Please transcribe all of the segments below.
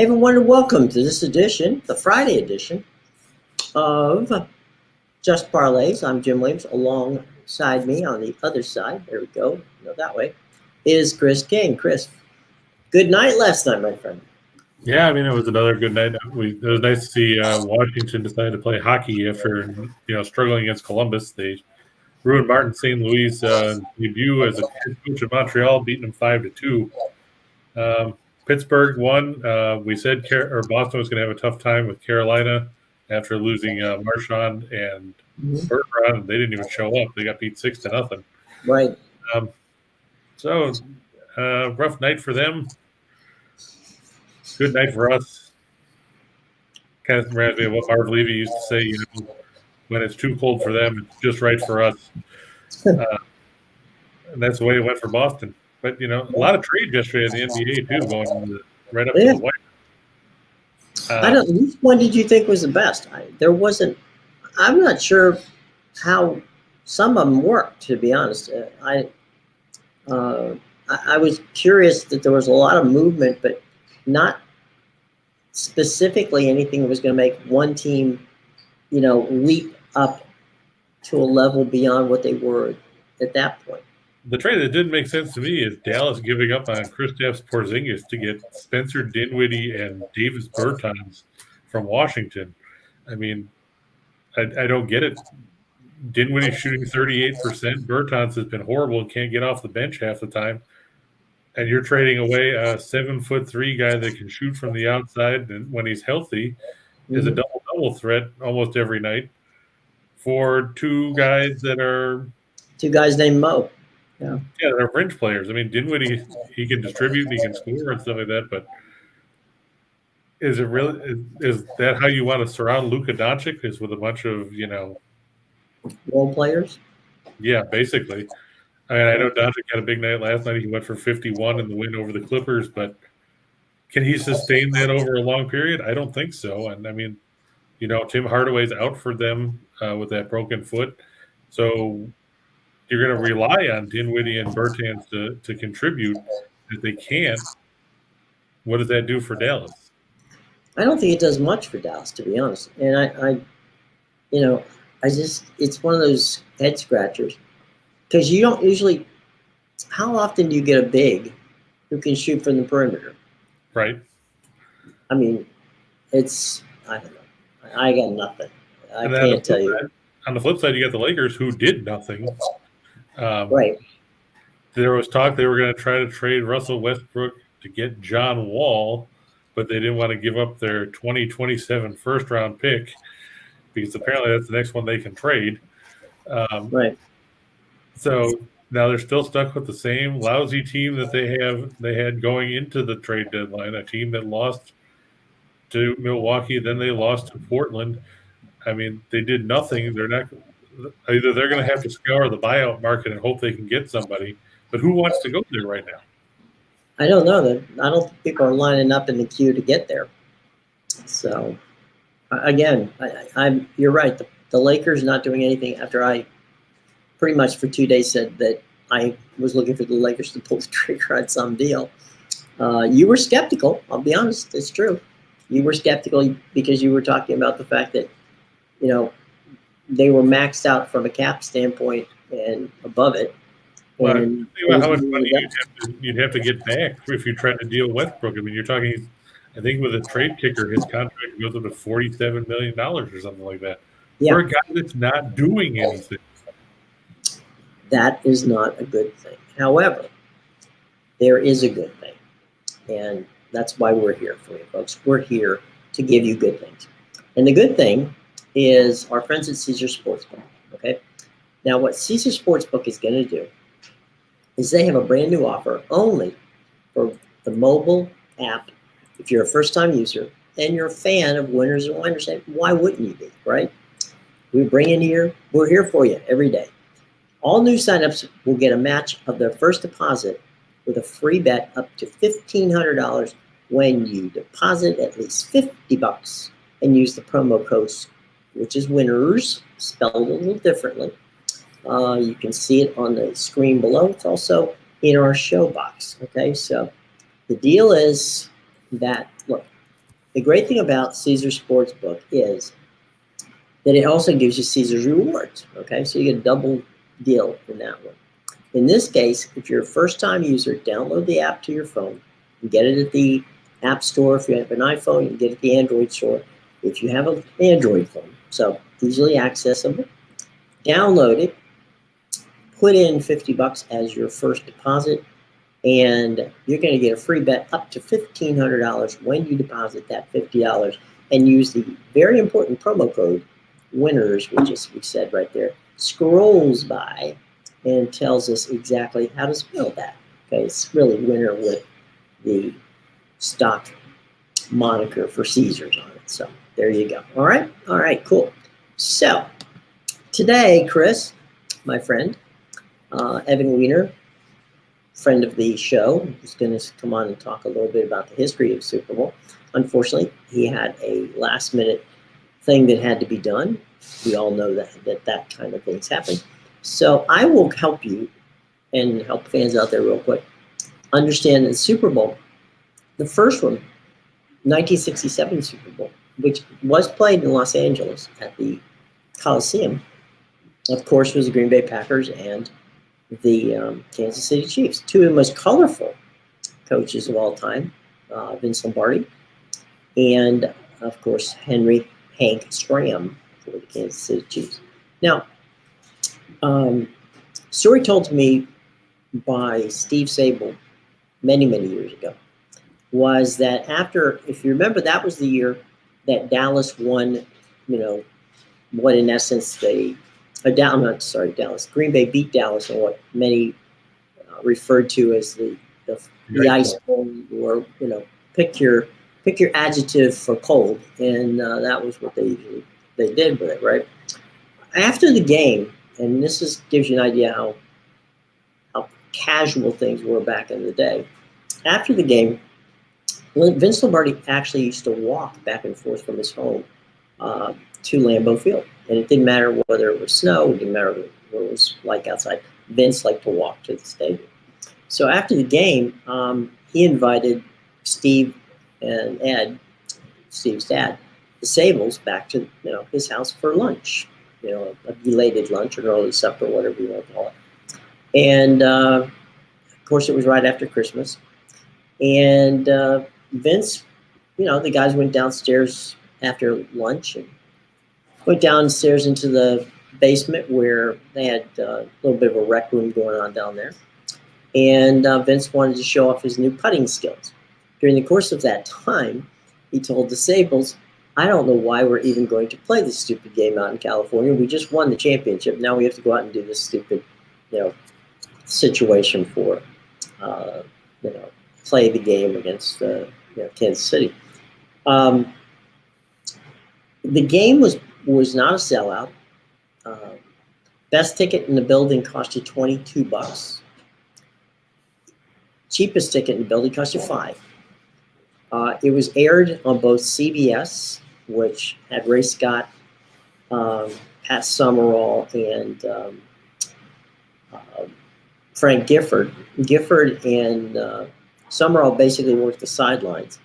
Hey everyone, welcome to this edition, the Friday edition of Just Parlays. I'm Jim Williams. Alongside me on the other side, there we go, that way, is Chris King. Chris, good night last night, my friend. Yeah, I mean, it was another good night. It was nice to see Washington decide to play hockey after struggling against Columbus. They ruined Martin St. Louis' debut as a head coach in Montreal, beating them 5-2. Pittsburgh won. We said Boston was going to have a tough time with Carolina after losing Marchand and Bergeron. They didn't even show up. They got beat 6-0. Right. So rough night for them. Good night for us. Kind of reminds me of what Marv Levy used to say, when it's too cold for them, it's just right for us. And that's the way it went for Boston. But, a lot of trade yesterday in the NBA, too, going right up to the wire. Which one did you think was the best? I'm not sure how some of them worked, to be honest. I was curious that there was a lot of movement, but not specifically anything that was going to make one team, leap up to a level beyond what they were at that point. The trade that didn't make sense to me is Dallas giving up on Kristaps Porzingis to get Spencer Dinwiddie and Davis Bertans from Washington. I mean, I don't get it. Dinwiddie shooting 38%. Bertans has been horrible and can't get off the bench half the time. And you're trading away a 7'3" guy that can shoot from the outside and when he's healthy is a double-double threat almost every night for two guys named Mo. Yeah, they're fringe players. I mean, Dinwiddie, he can distribute, he can score and stuff like that, but is that how you want to surround Luka Doncic, is with a bunch of, role players? Yeah, basically. I mean, I know Doncic had a big night last night. He went for 51 in the win over the Clippers, but can he sustain that over a long period? I don't think so. And, I mean, Tim Hardaway's out for them with that broken foot. So you're going to rely on Dinwiddie and Bertans to contribute. If they can't, what does that do for Dallas? I don't think it does much for Dallas, to be honest. And it's one of those head scratchers. Because you don't usually – how often do you get a big who can shoot from the perimeter? Right. I mean, I don't know. I got nothing. I can't tell you. On the flip side, you got the Lakers who did nothing. Right. There was talk they were going to try to trade Russell Westbrook to get John Wall, but they didn't want to give up their 2027 first-round pick because apparently that's the next one they can trade. Right. So now they're still stuck with the same lousy team that they had going into the trade deadline, a team that lost to Milwaukee, then they lost to Portland. I mean, they did nothing. They're going to have to scour the buyout market and hope they can get somebody. But who wants to go there right now? I don't know. I don't think people are lining up in the queue to get there. So, again, you're right. The Lakers not doing anything after I pretty much for 2 days said that I was looking for the Lakers to pull the trigger on some deal. You were skeptical. I'll be honest. It's true. You were skeptical because you were talking about the fact that, they were maxed out from a cap standpoint and above it. Well, think about how much money you'd have to get back if you tried to deal Westbrook. I mean, you're talking, I think with a trade kicker, his contract goes up to $47 million or something like that. Yeah. For a guy that's not doing anything. That is not a good thing. However, there is a good thing. And that's why we're here for you, folks. We're here to give you good things. And the good thing is our friends at Caesar Sportsbook, okay? Now, what Caesar Sportsbook is going to do is they have a brand new offer only for the mobile app. If you're a first-time user and you're a fan of Winners and Whiners, why wouldn't you be, right? We're here for you every day. All new signups will get a match of their first deposit with a free bet up to $1,500 when you deposit at least $50 and use the promo code, which is Winners, spelled a little differently. You can see it on the screen below. It's also in our show box. Okay, so the deal is that, look, The great thing about Caesars Sportsbook is that it also gives you Caesars rewards. Okay, so you get a double deal in that one. In this case, if you're a first-time user, download the app to your phone. You get it at the App Store. If you have an iPhone, you can get it at the Android store. If you have an Android phone, so easily accessible, download it, put in $50 as your first deposit, and you're going to get a free bet up to $1,500 when you deposit that $50 and use the very important promo code WINNERS, which is, we said right there, scrolls by and tells us exactly how to spell that. Okay, it's really winner with the stock moniker for Caesars on it. So there you go. All right, cool. So today, Chris, my friend, Evan Weiner, friend of the show, is going to come on and talk a little bit about the history of Super Bowl. Unfortunately, he had a last-minute thing that had to be done. We all know that kind of things happen. So I will help you and help fans out there real quick understand the Super Bowl, the first one, 1967 Super Bowl, which was played in Los Angeles at the Coliseum, of course, was the Green Bay Packers and the Kansas City Chiefs, two of the most colorful coaches of all time, Vince Lombardi, and, of course, Hank Stram for the Kansas City Chiefs. Now, story told to me by Steve Sable many, many years ago was that after, if you remember, that was the year that Dallas won, what in essence Dallas. Green Bay beat Dallas in what many referred to as the ice bowl, or pick your adjective for cold, and that was what they did with it, right? After the game, and gives you an idea how casual things were back in the day. After the game, Vince Lombardi actually used to walk back and forth from his home to Lambeau Field. And it didn't matter whether it was snow, it didn't matter what it was like outside. Vince liked to walk to the stadium. So after the game, he invited Steve and Ed, Steve's dad, the Sables, back to his house for lunch. A belated lunch or early supper, whatever you want to call it. And of course, it was right after Christmas. And Vince, the guys went downstairs after lunch and went downstairs into the basement where they had a little bit of a rec room going on down there. And Vince wanted to show off his new putting skills. During the course of that time, he told the Sables, I don't know why we're even going to play this stupid game out in California. We just won the championship. Now we have to go out and do this stupid, situation for, play the game against Kansas City. The game was not a sellout. Best ticket in the building cost you $22. Cheapest ticket in the building cost you $5. It was aired on both CBS, which had Ray Scott, Pat Summerall, and Frank Gifford. Gifford and Summerall basically worked the sidelines.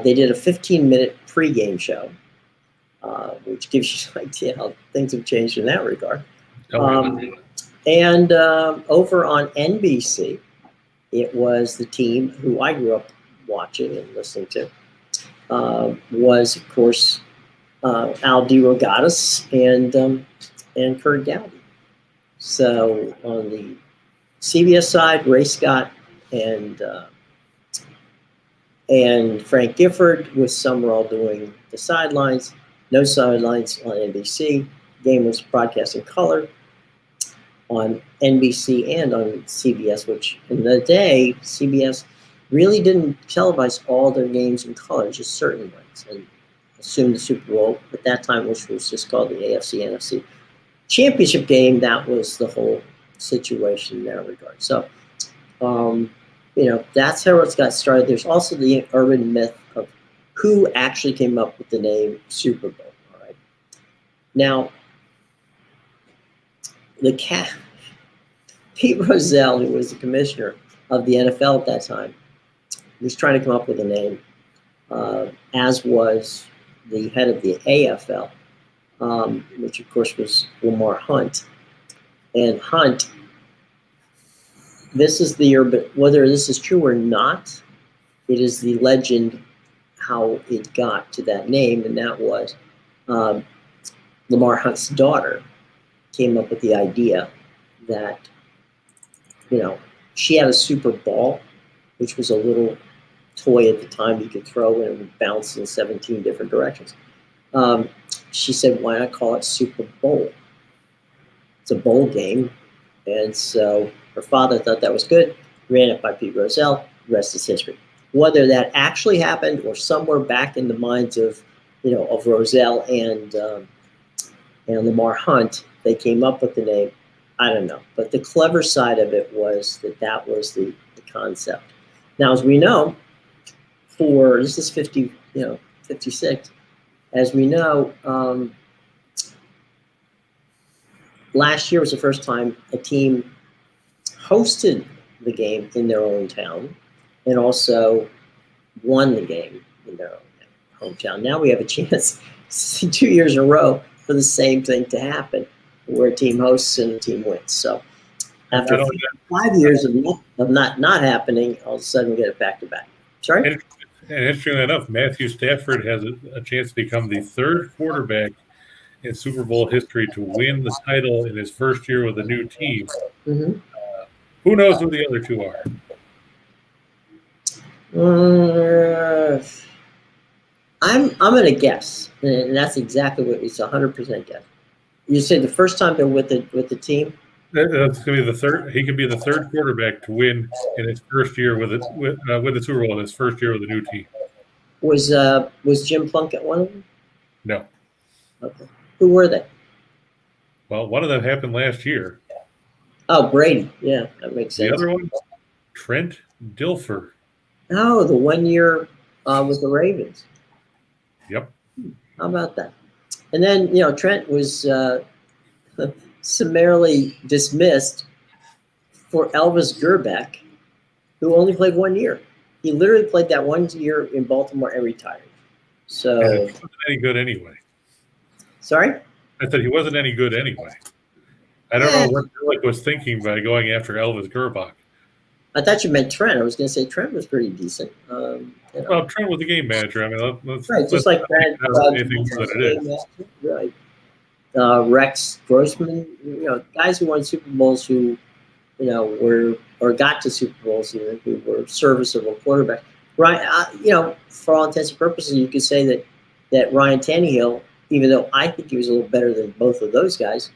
They did a 15-minute pregame show, which gives you an idea how things have changed in that regard. And over on NBC, it was the team who I grew up watching and listening to, was, of course, Al DeRogatis and Kurt Gowdy. So on the CBS side, Ray Scott and Frank Gifford, with Summerall doing the sidelines. No sidelines on NBC. The game was broadcast in color on NBC and on CBS, which in the day, CBS really didn't televise all their games in color, just certain ones, and assumed the Super Bowl at that time, which was just called the AFC NFC Championship game. That was the whole situation in that regard. So, that's how it got started. There's also the urban myth of who actually came up with the name Super Bowl. All right. Now, Pete Rozelle, who was the commissioner of the NFL at that time, was trying to come up with a name. as was the head of the AFL, which of course was Lamar Hunt. And Hunt, this is the year, but whether this is true or not, it is the legend how it got to that name, and that was Lamar Hunt's daughter came up with the idea that, she had a super ball, which was a little toy at the time you could throw and it would bounce in 17 different directions. She said, why not call it Super Bowl? It's a bowl game. And so her father thought that was good, ran it by Pete Rozelle, rest is history. Whether that actually happened or somewhere back in the minds of, of Rozelle and Lamar Hunt, they came up with the name. I don't know. But the clever side of it was that was the concept. Now, as we know, this is 56, as we know, last year was the first time a team hosted the game in their own town and also won the game in their own hometown. Now we have a chance 2 years in a row for the same thing to happen, where a team hosts and a team wins. So after 5 years of not happening, all of a sudden we get it back to back. Sorry? And interestingly enough, Matthew Stafford has a chance to become the third quarterback in Super Bowl history to win the title in his first year with a new team. Mm-hmm. Who knows who the other two are? I'm going to guess, and that's exactly what it's 100% guess. You say the first time they're with the team. That's going to be the third. He could be the third quarterback to win in his first year with the Super Bowl in his first year with a new team. Was Jim Plunkett one of them? No. Okay. Who were they? Well, one of them happened last year. Oh, Brady. Yeah, that makes sense. The other one, Trent Dilfer. Oh, the 1 year with the Ravens. Yep. How about that? And then, Trent was summarily dismissed for Elvis Gerbeck, who only played 1 year. He literally played that 1 year in Baltimore and retired. So, and he wasn't any good anyway. Sorry? I said he wasn't any good anyway. I don't know what Gerbeck was thinking by going after Elvis Gerbeck. I thought you meant Trent. I was going to say Trent was pretty decent. Well, Trent was the game manager. I mean, let's just like Brad. Right. Rex Grossman. Guys who won Super Bowls who, were or got to Super Bowls who were serviceable quarterbacks. Right. For all intents and purposes, you could say that Ryan Tannehill, even though I think he was a little better than both of those guys,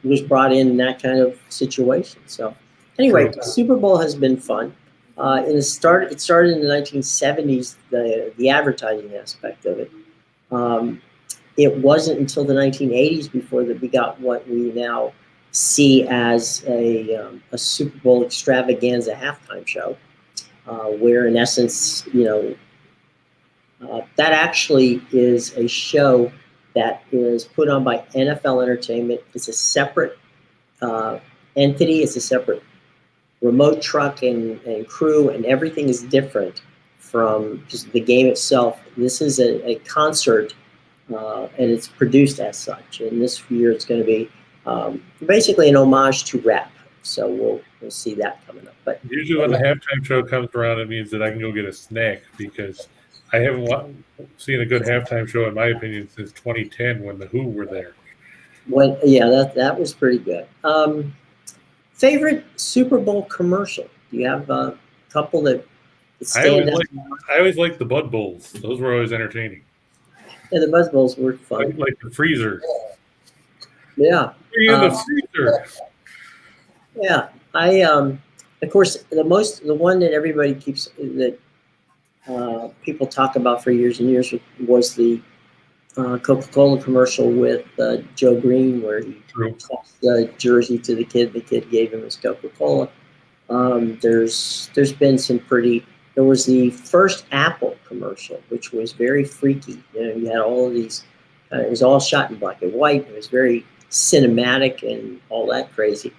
was brought in that kind of situation. So. Anyway, Super Bowl has been fun. It started in the 1970s, the advertising aspect of it. It wasn't until the 1980s before that we got what we now see as a Super Bowl extravaganza halftime show, where in essence, that actually is a show that is put on by NFL Entertainment. It's a separate entity. It's a separate remote truck and crew, and everything is different from just the game itself. This is a concert, and it's produced as such. And this year it's going to be basically an homage to rap. So we'll see that coming up. But usually when the halftime show comes around, it means that I can go get a snack, because I haven't seen a good halftime show, in my opinion, since 2010 when the Who were there. That was pretty good. Favorite Super Bowl commercial? Do you have a couple that stand out? I always liked the Bud Bowls. Those were always entertaining. Yeah, the Bud Bowls were fun. Like the freezer. Yeah. In the freezer. Yeah. Of course, the one that everybody people talk about for years and years was the Coca-Cola commercial with Joe Green, where he tossed the jersey to the kid. The kid gave him his Coca-Cola. There's been some pretty. There was the first Apple commercial, which was very freaky. You had all of these. It was all shot in black and white. It was very cinematic and all that crazy.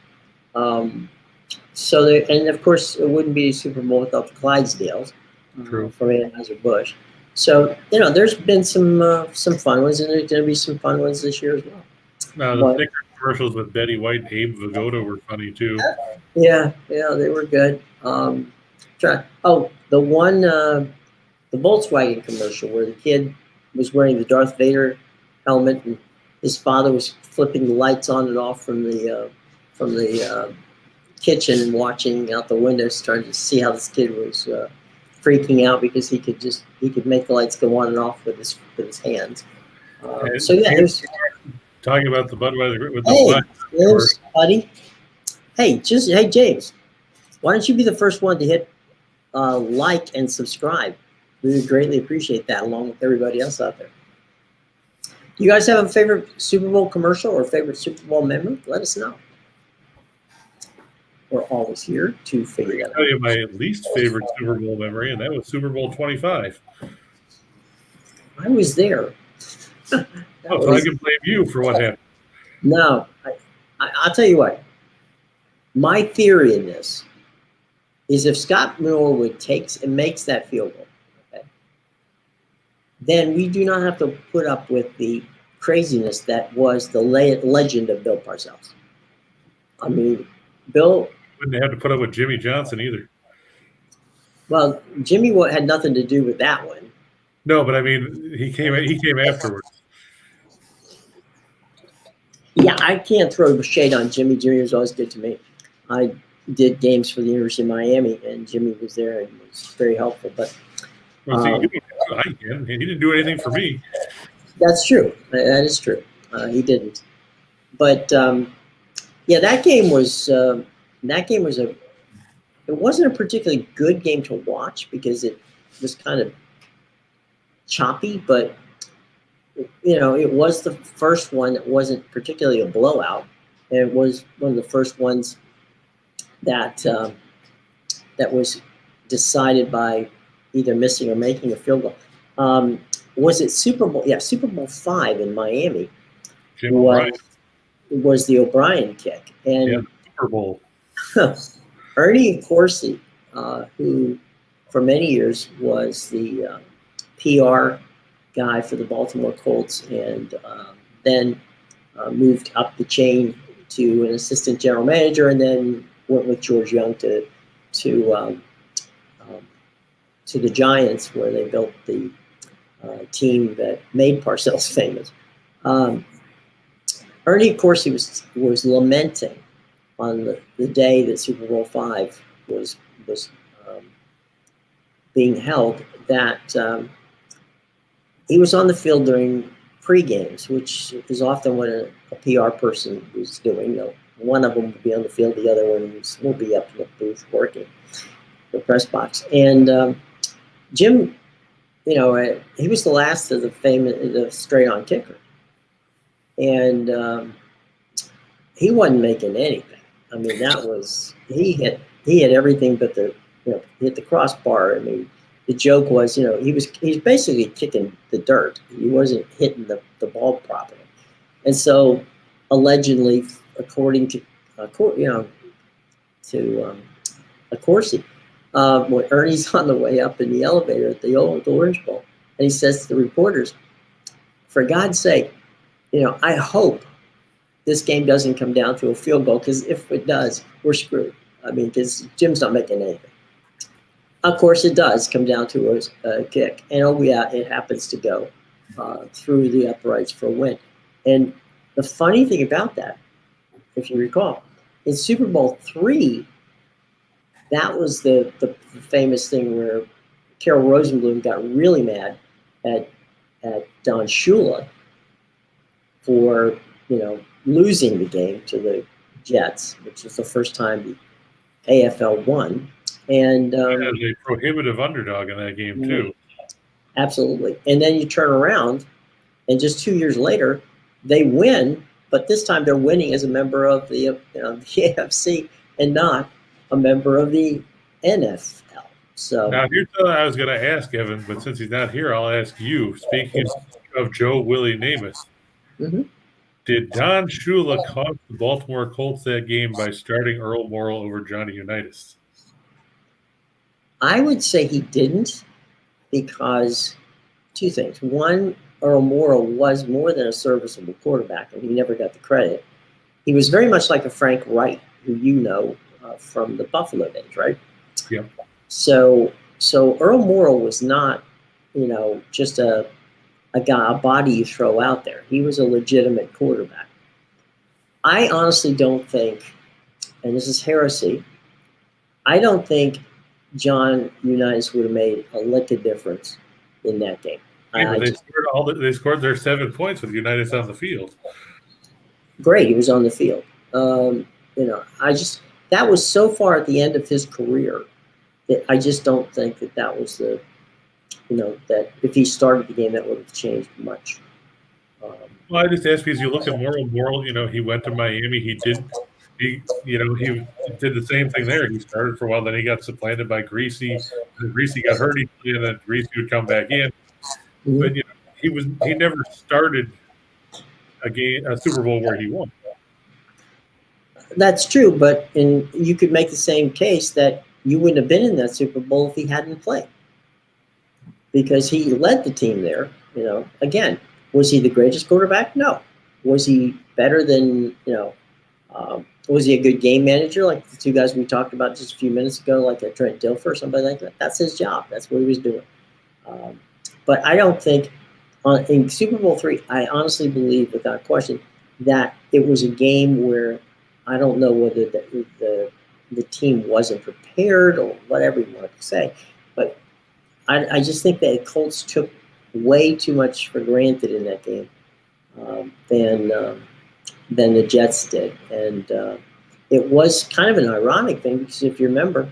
And of course, it wouldn't be a Super Bowl without the Clydesdales. True. from Anheuser-Busch. So, there's been some fun ones, and there's going to be some fun ones this year as well. Now, the Snickers commercials with Betty White and Abe Vigoda were funny, too. Yeah, they were good. The one, the Volkswagen commercial where the kid was wearing the Darth Vader helmet and his father was flipping the lights on and off from the kitchen, watching out the windows, trying to see how this kid was freaking out because he could make the lights go on and off with his hands. Talking about the Budweiser with the James, buddy. Hey, James, why don't you be the first one to hit like and subscribe? We would greatly appreciate that, along with everybody else out there. Do you guys have a favorite Super Bowl commercial or favorite Super Bowl memory? Let us know. We're always here to figure that out. I'll tell you my least favorite Super Bowl memory, and that was Super Bowl 25. I was there. So I can blame you for what happened. No, I'll tell you what. My theory in this is if Scott Norwood takes and makes that field goal, okay, then we do not have to put up with the craziness that was the legend of Bill Parcells. I mean, Bill wouldn't have to put up with Jimmy Johnson either. Well, Jimmy had nothing to do with that one. No, but I mean, he came afterwards. Yeah, I can't throw shade on Jimmy. Jimmy was always good to me. I did games for the University of Miami, and Jimmy was there and was very helpful. But he didn't do anything for me. That's true. That is true. He didn't. But that game was it wasn't a particularly good game to watch because it was kind of choppy, but it was the first one that wasn't particularly a blowout, and it was one of the first ones that was decided by either missing or making a field goal. Was it Super Bowl? Yeah, Super Bowl 5 in Miami. Was the O'Brien kick, and Super Bowl. Ernie Corsi, who for many years was the PR guy for the Baltimore Colts, and then moved up the chain to an assistant general manager, and then went with George Young to the Giants, where they built the team that made Parcells famous. Ernie Corsi was lamenting on the day that Super Bowl 5 was being held that he was on the field during pre-games, which is often what a PR person was doing. One of them would be on the field, the other one will be up in the booth working the press box. And Jim, he was the last of the straight-on kicker, and he wasn't making anything. I mean, he hit everything but hit the crossbar. I mean, the joke was, he's basically kicking the dirt. He wasn't hitting the ball properly. And so, allegedly, according to Corsi, when Ernie's on the way up in the elevator at the old Orange Bowl, and he says to the reporters, "For God's sake, I hope this game doesn't come down to a field goal, because if it does, we're screwed. I mean, because Jim's not making anything." Of course, it does come down to a kick, and it happens to go through the uprights for a win. And the funny thing about that, if you recall, in Super Bowl 3, that was the famous thing where Carol Rosenblum got really mad at Don Shula for losing the game to the Jets, which was the first time the AFL won. And a prohibitive underdog in that game too. Absolutely. And then you turn around, and just 2 years later, they win, but this time they're winning as a member of the the AFC and not a member of the NFL. So now here's what I was going to ask Evan, but since he's not here, I'll ask you. Speaking of Joe Willie Namath, did Don Shula cost the Baltimore Colts that game by starting Earl Morrall over Johnny Unitas? I would say he didn't because two things. One, Earl Morrall was more than a serviceable quarterback, and he never got the credit. He was very much like a Frank Wright, who you know from the Buffalo days, right? Yep. So Earl Morrall was not, just a body you throw out there. He was a legitimate quarterback. I honestly don't think, and this is heresy, I don't think John Unitas would have made a lick of difference in that game. Yeah, they scored their 7 points with Unitas on the field. Great, he was on the field. That was so far at the end of his career that I just don't think that was that if he started the game, that would have changed much. Well, I just ask because you look at Morrall, he went to Miami. He did the same thing there. He started for a while, then he got supplanted by Greasy. Greasy got hurt, and then Greasy would come back in. Mm-hmm. But he never started a Super Bowl where he won. That's true, but you could make the same case that you wouldn't have been in that Super Bowl if he hadn't played, because he led the team there. Again, was he the greatest quarterback? No. Was he better than was he a good game manager like the two guys we talked about just a few minutes ago, like a Trent Dilfer or somebody like that? That's his job. That's what he was doing. But I don't think in Super Bowl III, I honestly believe without question that it was a game where I don't know whether the team wasn't prepared or whatever you want to say, but I just think that the Colts took way too much for granted in that game than the Jets did, and it was kind of an ironic thing because if you remember,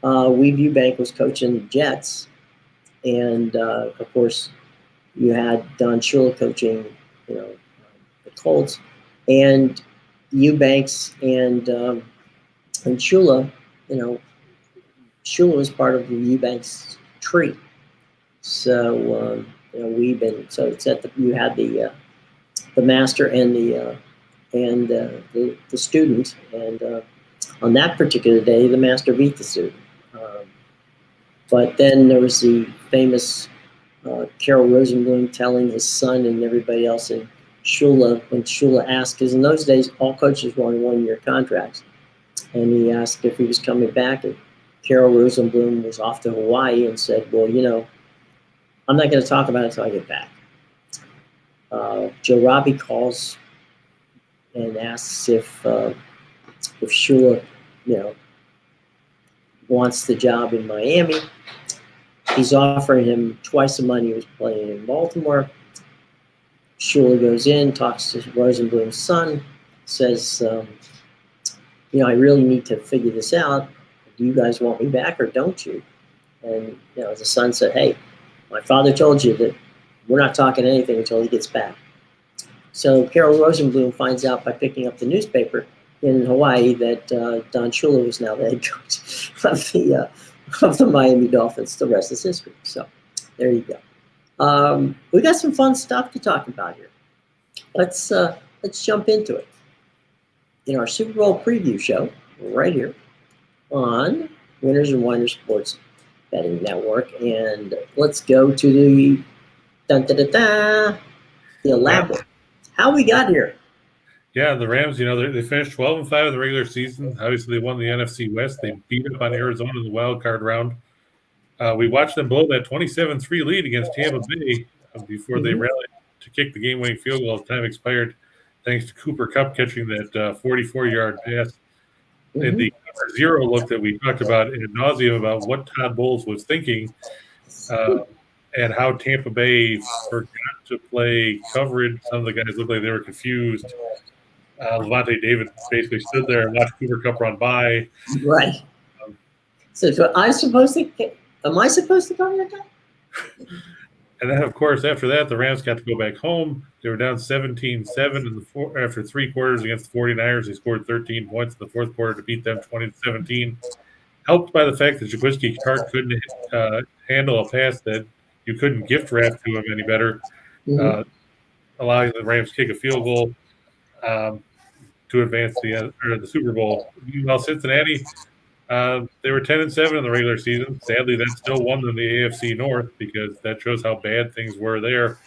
Weave Eubank was coaching the Jets, and of course you had Don Shula coaching, the Colts, and Eubanks and Shula, Shula was part of the Eubanks tree. So you had the master and the student, and on that particular day, the master beat the student. But then there was the famous Carol Rosenblum telling his son and everybody else in Shula, when Shula asked, because in those days all coaches were on 1-year contracts, and he asked if he was coming back, and Carol Rosenblum was off to Hawaii and said, well, I'm not going to talk about it until I get back. Joe Robbie calls and asks if Shula, wants the job in Miami. He's offering him twice the money he was playing in Baltimore. Shula goes in, talks to Rosenblum's son, says, I really need to figure this out. Do you guys want me back or don't you? And the son said, hey, my father told you that we're not talking anything until he gets back. So Carol Rosenblum finds out by picking up the newspaper in Hawaii that Don Shula was now the head coach of the Miami Dolphins. The rest is history. So there you go. We got some fun stuff to talk about here. Let's jump into it. In our Super Bowl preview show, right here on Winners and Whiners Sports Betting Network, and let's go to the elaborate. How we got here? Yeah, the Rams, they finished 12-5 in the regular season. Obviously, they won the NFC West. They beat up on Arizona in the wild card round. We watched them blow that 27-3 lead against Tampa Bay before they rallied to kick the game-winning field goal as time expired, thanks to Cooper Kupp catching that 44-yard pass. And the zero look that we talked about ad nauseum about what Todd Bowles was thinking and how Tampa Bay forgot to play coverage. Some of the guys looked like they were confused. Levante David basically stood there and watched Cooper Kupp run by. Right. So am I supposed to cover that guy? And then, of course, after that, the Rams got to go back home. They were down 17-7 after 3 quarters against the 49ers. They scored 13 points in the fourth quarter to beat them 20-17. Helped by the fact that Jaquiski Tartt couldn't handle a pass that you couldn't gift wrap to him any better, allowing the Rams to kick a field goal to advance the Super Bowl. Meanwhile, Cincinnati They were 10-7 in the regular season. Sadly, that still won them the AFC North because that shows how bad things were there.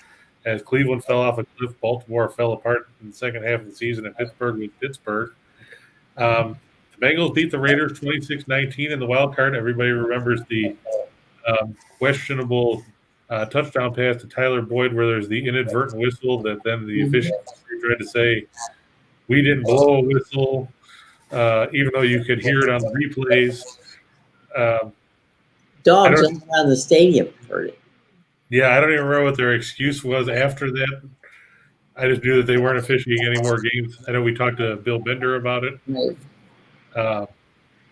As Cleveland fell off a cliff, Baltimore fell apart in the second half of the season, and Pittsburgh was Pittsburgh. The Bengals beat the Raiders 26-19 in the wild card. Everybody remembers the questionable touchdown pass to Tyler Boyd where there's the inadvertent whistle that then the official tried to say, we didn't blow a whistle, even though you could hear it on the replays. Dogs around the stadium heard it. Yeah, I don't even remember what their excuse was after that. I just knew that they weren't officiating any more games. I know we talked to Bill Bender about it. Right.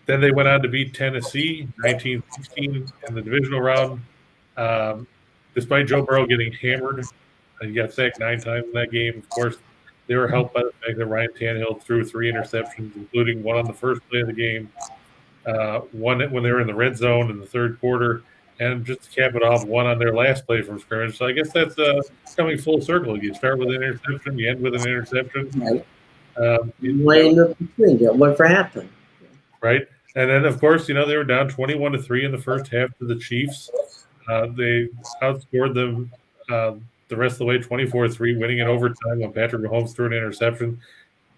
Then they went on to beat Tennessee 19-16 in the divisional round. Despite Joe Burrow getting hammered, he got sacked 9 times in that game. Of course, they were helped by the fact that Ryan Tannehill threw 3 interceptions, including one on the first play of the game, one when they were in the red zone in the third quarter, and just to cap it off, one on their last play from scrimmage. So I guess that's coming full circle. You start with an interception, you end with an interception. Right. What for halftime? Right. And then, of course, they were down 21-3 in the first half to the Chiefs. They outscored them the rest of the way 24-3, winning in overtime when Patrick Mahomes threw an interception.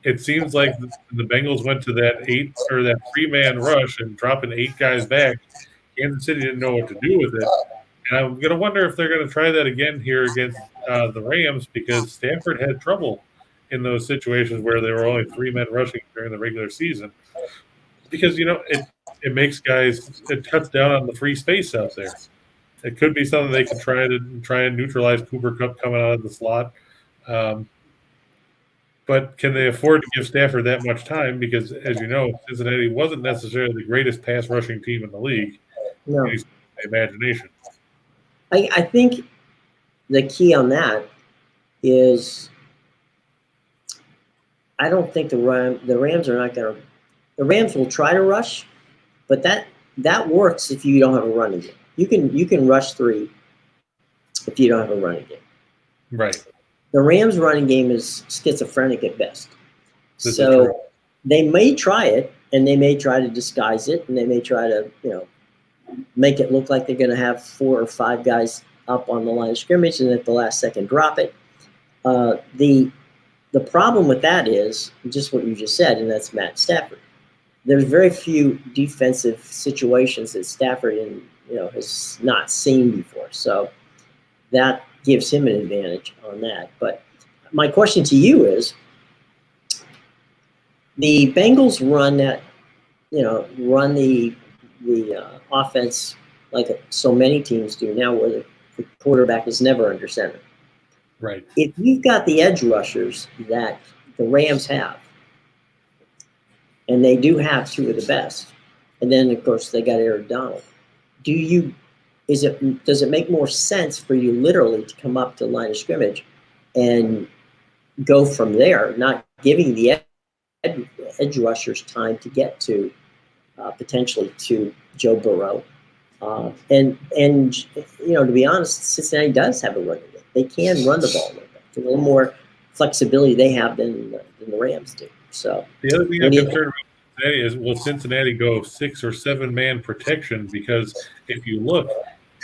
It seems like the Bengals went to that 3-man rush and dropping 8 guys back. Kansas City didn't know what to do with it. And I'm going to wonder if they're going to try that again here against the Rams because Stafford had trouble in those situations where there were only 3 men rushing during the regular season. Because, it makes guys – it cuts down on the free space out there. It could be something they can try and neutralize Cooper Kupp coming out of the slot. But can they afford to give Stafford that much time? Because, as you know, Cincinnati wasn't necessarily the greatest pass rushing team in the league. No. Imagination. I think the key on that is I don't think the Rams are not going to – the Rams will try to rush, but that works if you don't have a running game. You can rush 3 if you don't have a running game. Right. The Rams' running game is schizophrenic at best. So they may try it, and they may try to disguise it, and they may try to, make it look like they're going to have 4 or 5 guys up on the line of scrimmage, and at the last second drop it. The problem with that is just what you just said, and that's Matt Stafford. There's very few defensive situations that Stafford has not seen before. So that gives him an advantage on that. But my question to you is, the Bengals run the offense like so many teams do now, where the quarterback is never under center. Right. If you've got the edge rushers that the Rams have, and they do have 2 of the best, and then of course they got Aaron Donald, does it make more sense for you literally to come up to the line of scrimmage and go from there, not giving the edge rushers time to get to potentially to Joe Burrow? And to be honest, Cincinnati does have a running game. They can run the ball a little bit. There's a little more flexibility they have than the Rams do. So the other thing I'm concerned about Cincinnati is, will Cincinnati go 6 or 7 man protection? Because if you look,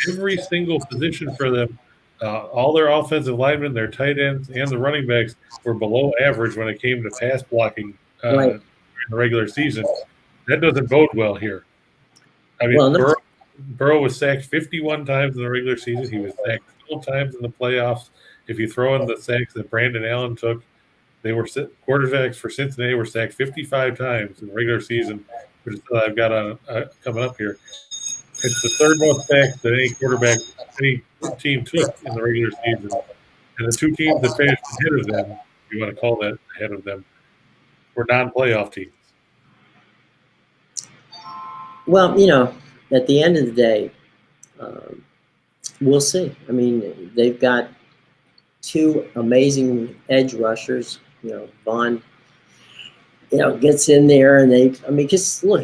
every single position for them, all their offensive linemen, their tight ends, and the running backs were below average when it came to pass blocking right. in the regular season. That doesn't bode well here. I mean, Burrow was sacked 51 times in the regular season. He was sacked 12 times in the playoffs. If you throw in the sacks that Brandon Allen took, quarterbacks for Cincinnati were sacked 55 times in the regular season, which is what I've got on coming up here. It's the 3rd most sacks that any team took in the regular season. And the 2 teams that finished ahead of them, if you want to call that ahead of them, were non-playoff teams. Well, at the end of the day, we'll see. I mean, they've got 2 amazing edge rushers. Vaughn, gets in there, and just look.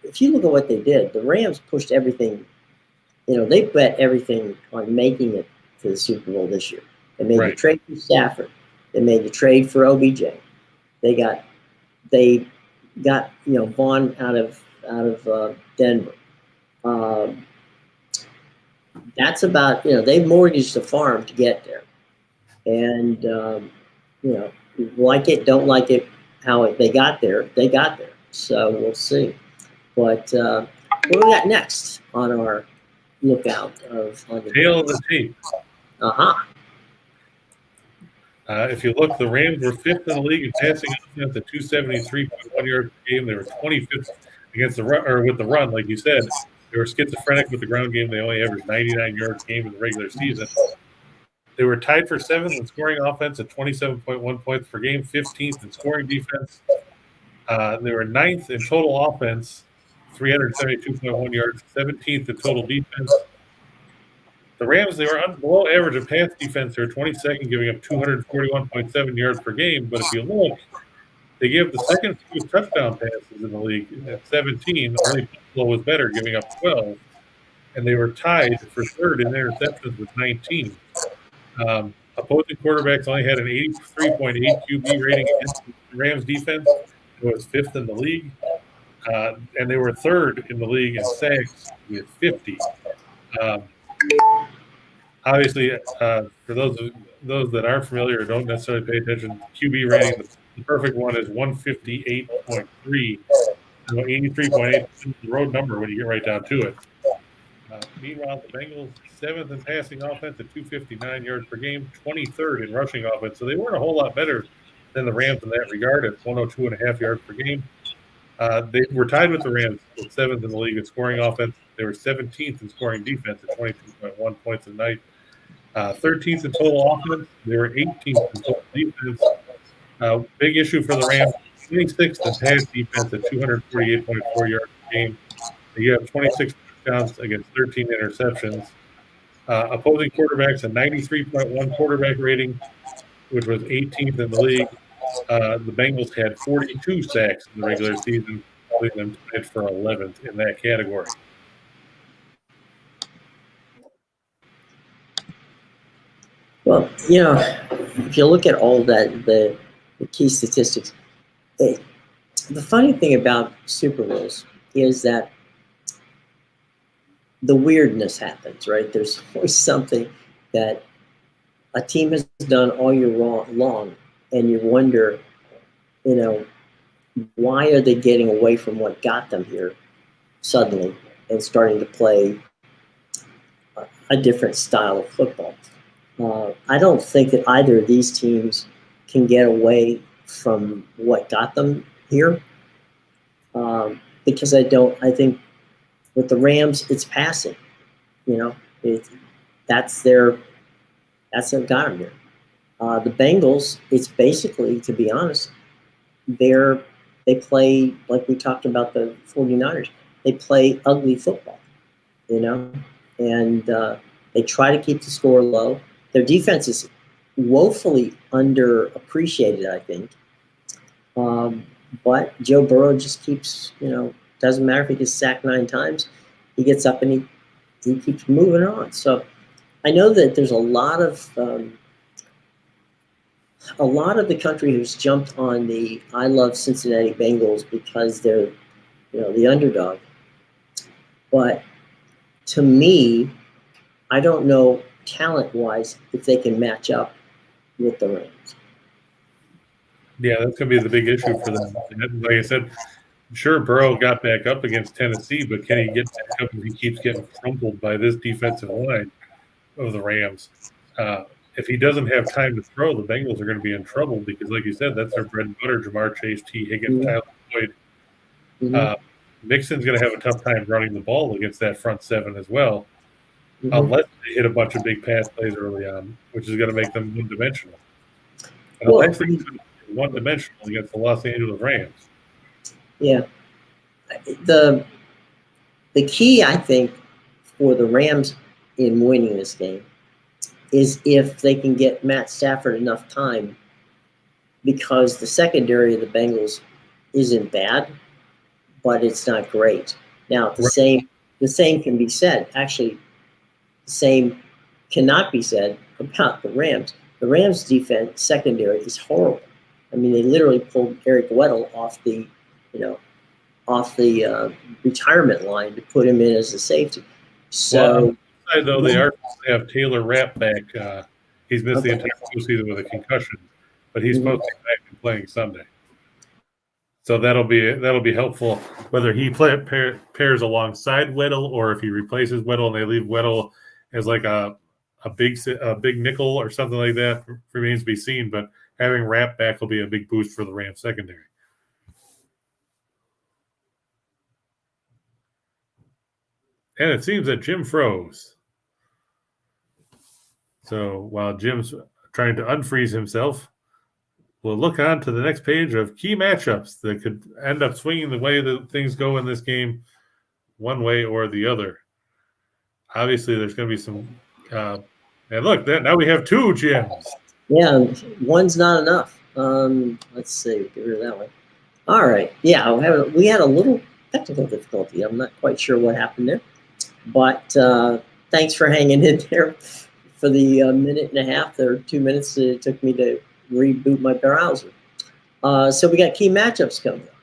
If you look at what they did, the Rams pushed everything. They bet everything on making it to the Super Bowl this year. They made the trade for Stafford. They made the trade for OBJ. They got Vaughn out of Denver. That's about, they mortgaged the farm to get there. And, like it, don't like it, how they got there. So we'll see. But what do we got next on our lookout on the Tail of the tape. Uh-huh. If you look, the Rams were 5th in the league in passing offense at 273.1 yards per game. They were 25th against the run, or with the run, like you said. They were schizophrenic with the ground game. They only averaged 99 yards a game in the regular season. They were tied for 7th in scoring offense at 27.1 points per game, 15th in scoring defense. They were 9th in total offense, 372.1 yards, 17th in total defense. The Rams, they were below average in pass defense. They were 22nd, giving up 241.7 yards per game. But if you look, they gave the second fewest touchdown passes in the league at 17. Only Buffalo was better, giving up 12. And they were tied for 3rd in interceptions with 19. Opposing quarterbacks only had an 83.8 QB rating against the Rams defense. It was 5th in the league. And they were 3rd in the league in sacks with 50. Obviously, for those that aren't familiar or don't necessarily pay attention, QB rating, the perfect one is 158.3. 83.8 is the road number when you get right down to it. Meanwhile, the Bengals 7th in passing offense at 259 yards per game, 23rd in rushing offense. So they weren't a whole lot better than the Rams in that regard at 102.5 yards per game. They were tied with the Rams with 7th in the league in scoring offense. They were 17th in scoring defense at 22.1 points a night. 13th in total offense. They were 18th in total defense. Big issue for the Rams, 26th in pass defense at 248.4 yards per game. You have 26 touchdowns against 13 interceptions. Opposing quarterbacks, a 93.1 quarterback rating, which was 18th in the league. The Bengals had 42 sacks in the regular season, putting them tied for 11th in that category. Well, if you look at all that, the key statistics, the funny thing about Super Bowls is that the weirdness happens, right? There's always something that a team has done all year long, and you wonder, why are they getting away from what got them here suddenly and starting to play a different style of football? I don't think that either of these teams can get away from what got them here, because I think with the Rams, it's passing. That's what got them here. The Bengals, it's basically, to be honest, they play, like we talked about the 49ers, they play ugly football, and they try to keep the score low. Their defense is woefully underappreciated, I think. But Joe Burrow just keeps, doesn't matter if he gets sacked 9 times, he gets up and he keeps moving on. So I know that there's a lot of the country who's jumped on the I love Cincinnati Bengals because they're, the underdog. But to me, I don't know talent-wise if they can match up with the Rams. Yeah, that's going to be the big issue for them. Like I said, sure, Burrow got back up against Tennessee, but can he get back up if he keeps getting crumpled by this defensive line of the Rams? If he doesn't have time to throw, the Bengals are going to be in trouble because, like you said, that's their bread and butter. Jamar Chase, T. Higgins, Tyler Boyd. Mixon's going to have a tough time running the ball against that front 7 as well, unless they hit a bunch of big pass plays early on, which is going to make them one-dimensional. And unless they one-dimensional against the Los Angeles Rams. Yeah. The key, I think, for the Rams in winning this game is if they can get Matt Stafford enough time, because the secondary of the Bengals isn't bad, but it's not great. Now, the same can be said. Actually, the same cannot be said about the Rams. The Rams' defense secondary is horrible. I mean, they literally pulled Eric Weddle off retirement line to put him in as a safety. So, well, on the side, though, they are supposed to have Taylor Rapp back. He's missed the entire postseason with a concussion, but he's supposed to be back and playing Sunday. So that'll be helpful. Whether he pairs alongside Weddle or if he replaces Weddle and they leave Weddle as like a big nickel or something like that remains to be seen. But having Rapp back will be a big boost for the Rams secondary. And it seems that Jim froze. So while Jim's trying to unfreeze himself, we'll look on to the next page of key matchups that could end up swinging the way that things go in this game, one way or the other. Obviously, there's going to be some and look, now we have two Jims. Yeah, one's not enough. Let's see, get rid of that one. All right. Yeah, we had a little technical difficulty. I'm not quite sure what happened there. But thanks for hanging in there for the minute and a half or 2 minutes that it took me to reboot my browser. So we got key matchups coming up.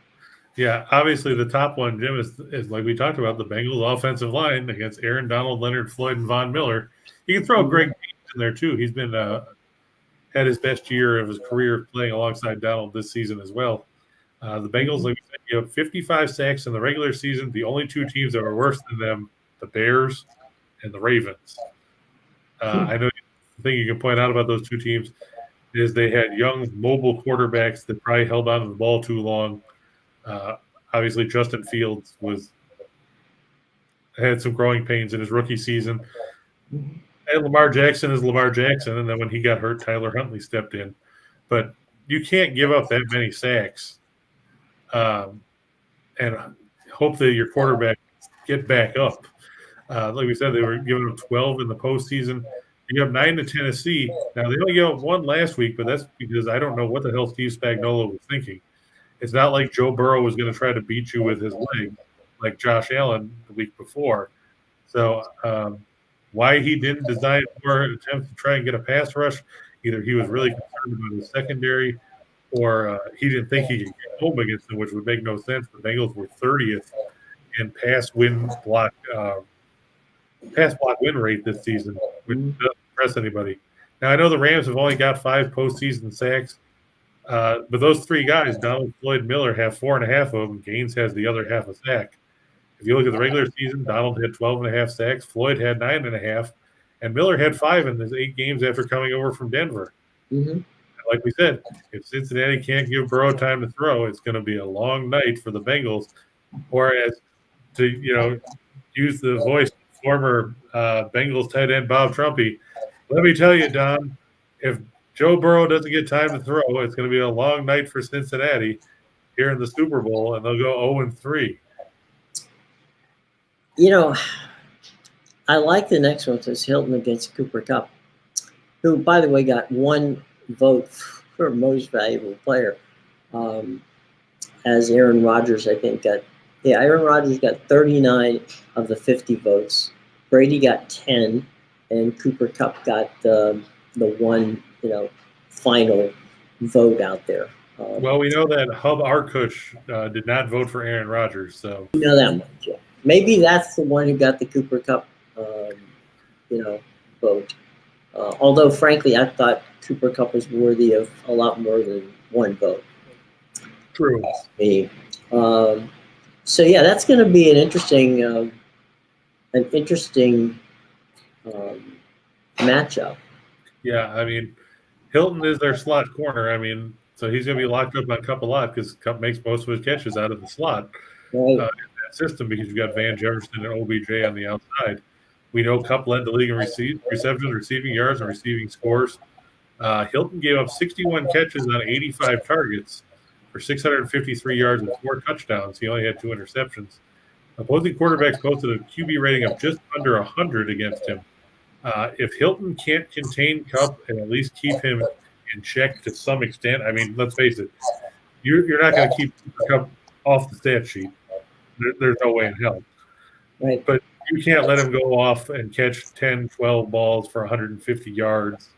Yeah, obviously the top one, Jim, is like we talked about, the Bengals offensive line against Aaron Donald, Leonard Floyd, and Von Miller. You can throw Greg Gaines in there too. He's been had his best year of his career playing alongside Donald this season as well. The Bengals, like we said, you have 55 sacks in the regular season. The only two teams that are worse than them, the Bears and the Ravens. I know the thing you can point out about those two teams is they had young, mobile quarterbacks that probably held on to the ball too long. Obviously, Justin Fields had some growing pains in his rookie season. And Lamar Jackson is Lamar Jackson, and then when he got hurt, Tyler Huntley stepped in. But you can't give up that many sacks and hope that your quarterback get back up. Like we said, they were giving up 12 in the postseason. You have 9 to Tennessee. Now, they only gave up 1 last week, but that's because I don't know what the hell Steve Spagnuolo was thinking. It's not like Joe Burrow was going to try to beat you with his leg like Josh Allen the week before. So why he didn't design more attempts to try and get a pass rush, either he was really concerned about his secondary or he didn't think he could get home against them, which would make no sense. The Bengals were 30th in pass block win rate this season, which doesn't impress anybody. Now, I know the Rams have only got 5 postseason sacks, but those 3 guys, Donald, Floyd, Miller, have 4.5 of them. Gaines has the other half a sack. If you look at the regular season, Donald had 12.5 sacks, Floyd had 9.5, and Miller had 5 in his 8 games after coming over from Denver. Like we said, if Cincinnati can't give Burrow time to throw, it's going to be a long night for the Bengals. Or as to use the voice of former Bengals tight end Bob Trumpy, let me tell you, Don, if Joe Burrow doesn't get time to throw, it's going to be a long night for Cincinnati here in the Super Bowl, and they'll go 0-3. I like the next one. It's Hilton against Cooper Kupp, who, by the way, got 1 vote for most valuable player, as Aaron Rodgers, I think, Aaron Rodgers got 39 of the 50 votes. Brady got 10, and Cooper Kupp got the 1, final vote out there. Well, we know that Hub Arkush did not vote for Aaron Rodgers, so you know that much. Yeah. Maybe that's the one who got the Cooper Kupp, vote. Although, frankly, I thought Cooper Kupp was worthy of a lot more than 1 vote. True. Me. So yeah, that's going to be an interesting matchup. Yeah, I mean, Hilton is their slot corner. I mean, so he's going to be locked up on Kupp a lot because Kupp makes most of his catches out of the slot in that system because you've got Van Jefferson and OBJ on the outside. We know Kupp led the league in receptions, receiving yards, and receiving scores. Hilton gave up 61 catches on 85 targets for 653 yards and 4 touchdowns. He only had 2 interceptions. Opposing quarterbacks posted a QB rating of just under 100 against him. If Hilton can't contain Kupp and at least keep him in check to some extent, I mean, let's face it, you're not going to keep Kupp off the stat sheet. There's no way in hell. Right. But you can't let him go off and catch 10, 12 balls for 150 yards,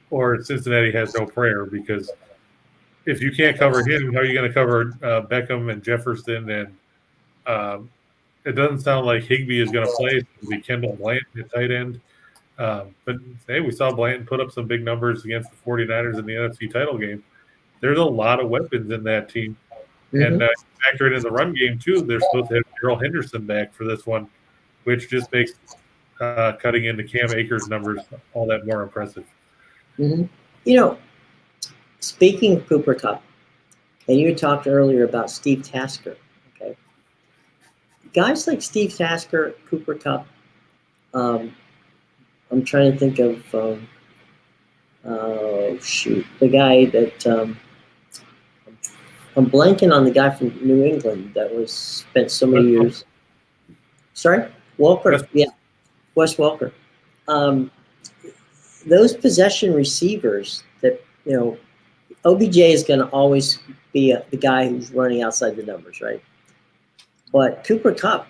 or Cincinnati has no prayer because if you can't cover him, how are you going to cover Beckham and Jefferson and It doesn't sound like Higbee is going to play. It'll be Kendall Blanton at tight end. But hey, we saw Blanton put up some big numbers against the 49ers in the NFC title game. There's a lot of weapons in that team. And factor it in the run game, too. They're supposed to have Darrell Henderson back for this one, which just makes cutting into Cam Akers' numbers all that more impressive. You know, speaking of Cooper Kupp, and you talked earlier about Steve Tasker, okay? Guys like Steve Tasker, Cooper Kupp, I'm trying to think of, the guy that, I'm blanking on the guy from New England that spent so many years. Sorry? Walker, yeah. Wes Walker. Those possession receivers that, OBJ is going to always be the guy who's running outside the numbers, right? But Cooper Kupp,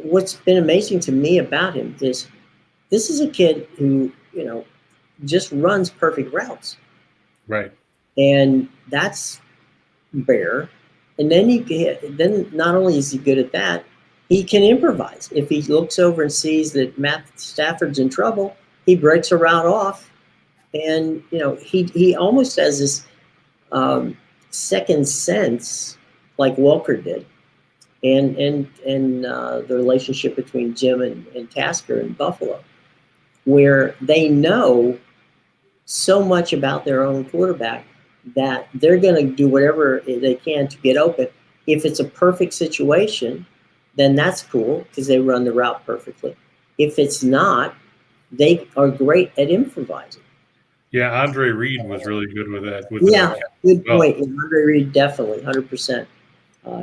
what's been amazing to me about him is this is a kid who, just runs perfect routes. Right. And that's rare. And then not only is he good at that, he can improvise. If he looks over and sees that Matt Stafford's in trouble, he breaks a route off. And, he almost has this second sense like Walker did. And the relationship between Jim and Tasker in Buffalo, where they know so much about their own quarterback that they're going to do whatever they can to get open. If it's a perfect situation, then that's cool because they run the route perfectly. If it's not, they are great at improvising. Yeah, Andre Reed was really good with that. Good point. Andre Reed, definitely, 100%.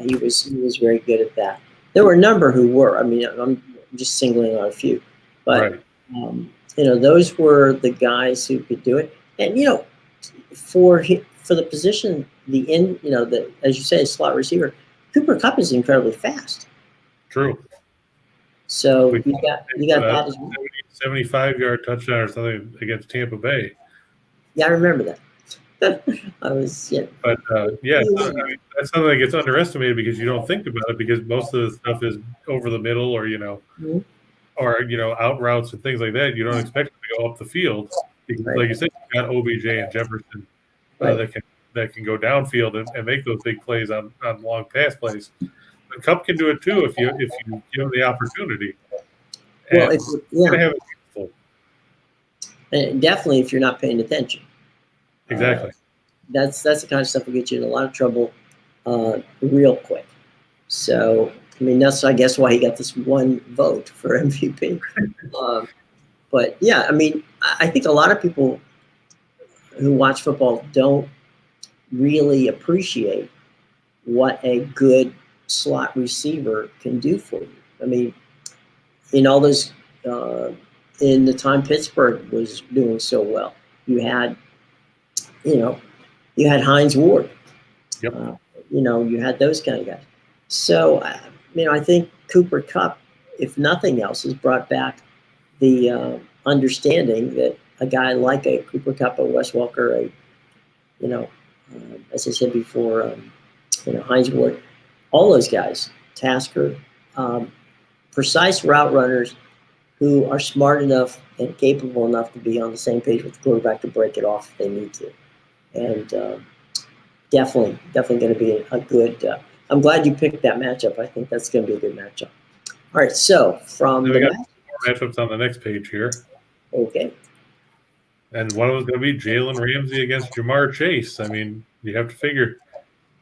He was very good at that. There were a number who were. I mean, I'm just singling out a few. But, those were the guys who could do it. And, for the position, as you say, slot receiver, Cooper Kupp is incredibly fast. True. So you got that as well. 75-yard touchdown or something against Tampa Bay. Yeah, I remember that. But that's something that gets underestimated because you don't think about it because most of the stuff is over the middle or out routes and things like that. You don't expect it to go up the field because, like you said, you got OBJ and Jefferson that can go downfield and make those big plays on long pass plays. But Kupp can do it too if you give him the opportunity. And definitely if you're not paying attention. Exactly. That's the kind of stuff that gets you in a lot of trouble real quick. So, I mean, that's, I guess, why he got this one vote for MVP. But, yeah, I mean, I think a lot of people who watch football don't really appreciate what a good slot receiver can do for you. I mean, in all those in the time Pittsburgh was doing so well, you had Hines Ward. Yep. You had those kind of guys. So, I think Cooper Kupp, if nothing else, has brought back the understanding that a guy like a Cooper Kupp, a Wes Walker, as I said before, Hines Ward, all those guys, Tasker, precise route runners who are smart enough and capable enough to be on the same page with the quarterback to break it off if they need to. And definitely going to be a good I'm glad you picked that matchup. I think that's going to be a good matchup. All right, so from we got more matchups on the next page here. Okay. And one of them is going to be Jalen Ramsey against Jamar Chase. I mean, you have to figure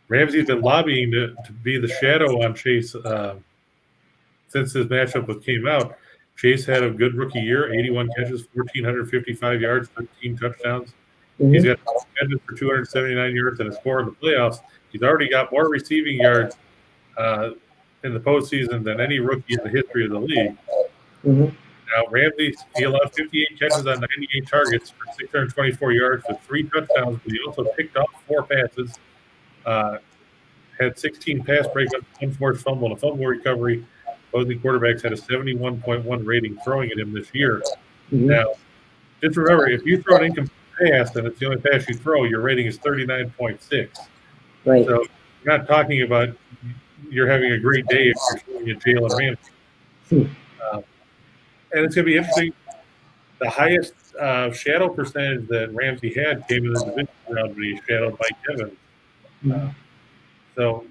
Ramsey's been lobbying to be the shadow on Chase since this matchup came out. Chase had a good rookie year, 81 catches, 1,455 yards, 13 touchdowns. Mm-hmm. He's got catches for 279 yards and a score in the playoffs. He's already got more receiving yards in the postseason than any rookie in the history of the league. Mm-hmm. Now, Ramsey, he allowed 58 catches on 98 targets for 624 yards with 3 touchdowns, but he also picked off 4 passes, had 16 pass breakups, 1 forced fumble, and a fumble recovery. Opposing quarterbacks had a 71.1 rating throwing at him this year. Mm-hmm. Now, just remember, if you throw an incomplete pass and it's the only pass you throw, your rating is 39.6. Right. So We're not talking about you're having a great day if you're shooting at Jalen Ramsey. And it's going to be interesting. The highest shadow percentage that Ramsey had came in the division round when he shadowed Mike Evans. So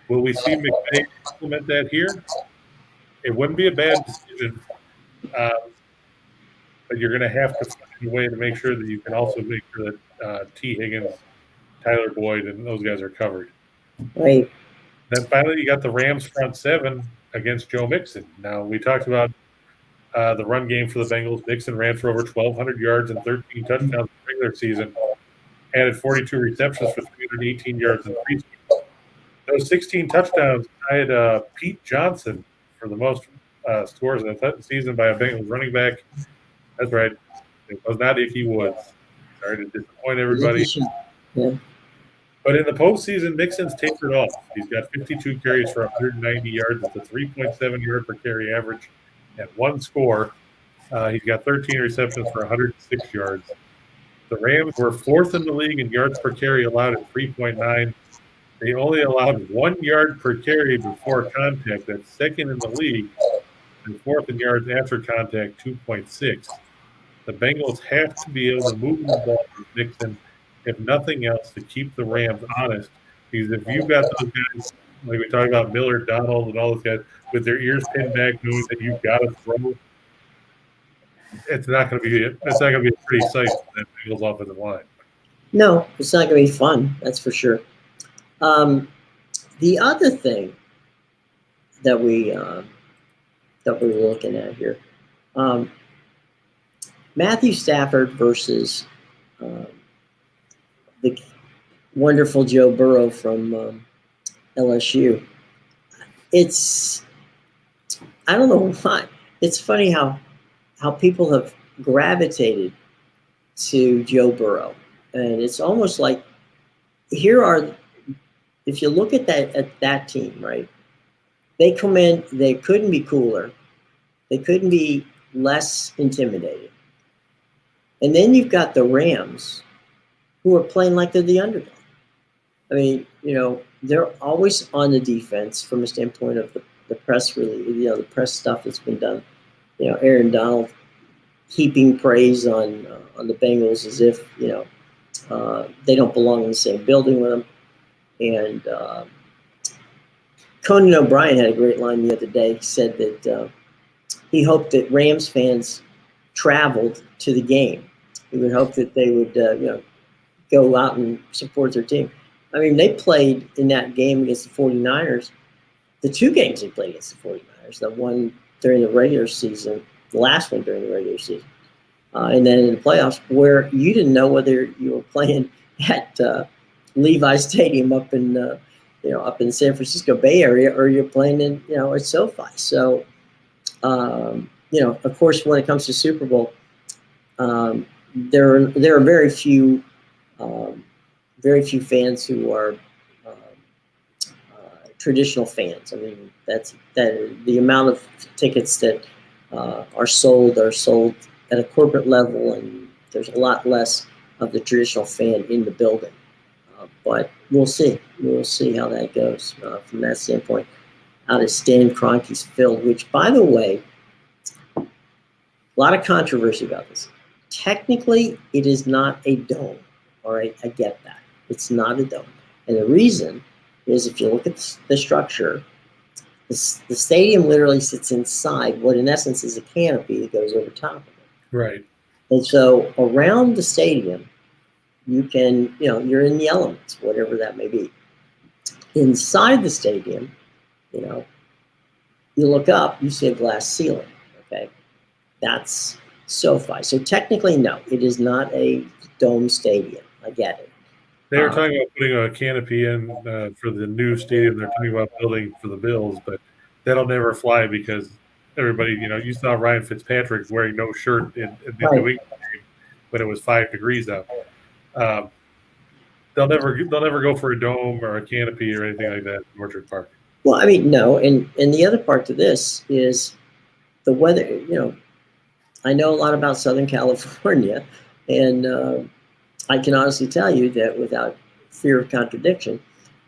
will we see McVay implement that here? It wouldn't be a bad decision, but you're going to have to find a way to make sure that you can also make sure that T. Higgins, Tyler Boyd, and those guys are covered. Right. Then finally, you got the Rams front seven against Joe Mixon. Now, we talked about the run game for the Bengals. Mixon ran for over 1,200 yards and 13 touchdowns in the regular season, added 42 receptions for 318 yards in preseason. Those 16 touchdowns tied Pete Johnson for the most scores in the season by a Bengals running back. That's right. It was not Icky Woods. Sorry to disappoint everybody. Yeah. But in the postseason, Mixon's tapered off. He's got 52 carries for 190 yards. It's a 3.7 yard per carry average and one score. He's got 13 receptions for 106 yards. The Rams were fourth in the league in yards per carry allowed at 3.9. They only allowed 1 yard per carry before contact. That's second in the league. And fourth in yards after contact, 2.6. The Bengals have to be able to move the ball with Mixon, if nothing else, to keep the Rams honest. Because if you've got those guys, like we talked about Miller, Donald, and all those guys, with their ears pinned back, knowing that you've got to throw, it's not going to be a pretty sight for that Bengals offensive line. No, it's not going to be fun. That's for sure. The other thing that we were looking at here, Matthew Stafford versus the wonderful Joe Burrow from LSU. I don't know why. It's funny how people have gravitated to Joe Burrow, and it's almost like if you look at that team, right? They come in, they couldn't be cooler, they couldn't be less intimidated, and then you've got the Rams, who are playing like they're the underdog. I mean, they're always on the defense from a standpoint of the press release, the press stuff that's been done. Aaron Donald heaping praise on the Bengals as if they don't belong in the same building with them. And Conan O'Brien had a great line the other day. He said that he hoped that Rams fans traveled to the game. He would hope that they would go out and support their team. I mean, they played in that game against the 49ers. The two games they played against the 49ers, the one during the regular season, the last one during the regular season, and then in the playoffs, where you didn't know whether you were playing at Levi Stadium up in San Francisco Bay Area, or you're playing in at SoFi. So of course, when it comes to Super Bowl, there are very few fans who are traditional fans. I mean, that the amount of tickets that are sold at a corporate level, and there's a lot less of the traditional fan in the building. But we'll see. We'll see how that goes from that standpoint. Out of Stan Kroenke's field, which, by the way, a lot of controversy about this. Technically, it is not a dome. All right, I get that. It's not a dome. And the reason is, if you look at the structure, the stadium literally sits inside what in essence is a canopy that goes over top of it. Right. And so around the stadium, you can, you're in the elements, whatever that may be. Inside the stadium, you look up, you see a glass ceiling, okay? That's SoFi. So technically, no, it is not a dome stadium. I get it. They were talking about putting a canopy in for the new stadium they're talking about building for the Bills, but that'll never fly because everybody, you saw Ryan Fitzpatrick wearing no shirt in the New England game when it was 5 degrees out. They'll never go for a dome or a canopy or anything like that in Orchard Park. Well, I mean, no, and the other part to this is the weather. I know a lot about Southern California, and I can honestly tell you that without fear of contradiction,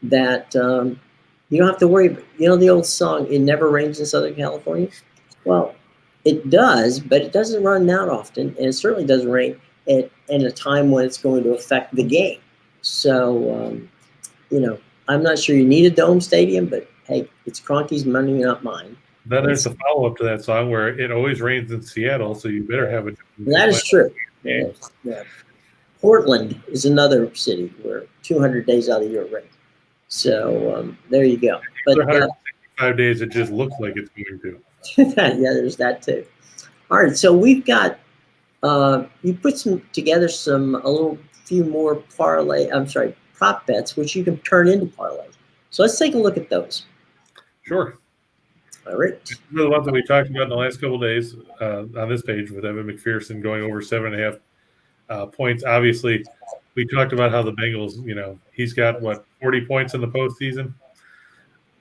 that you don't have to worry. You know the old song, "It Never Rains in Southern California"? Well, it does, but it doesn't run that often, and it certainly doesn't rain at a time when it's going to affect the game. So, I'm not sure you need a dome stadium, but hey, it's Cronky's money, not mine. Then there's the follow-up to that song where it always rains in Seattle, so you better have a. That is true. Yeah. Portland is another city where 200 days out of the year rain. So there you go. But 165 days, it just looks like it's going to. Yeah, there's that too. All right, so we've got you put together a little few more prop bets, which you can turn into parlays. So let's take a look at those. Sure. All right. The ones that we talked about in the last couple of days on this page with Evan McPherson going over 7.5 points. Obviously, we talked about how the Bengals, he's got 40 points in the postseason.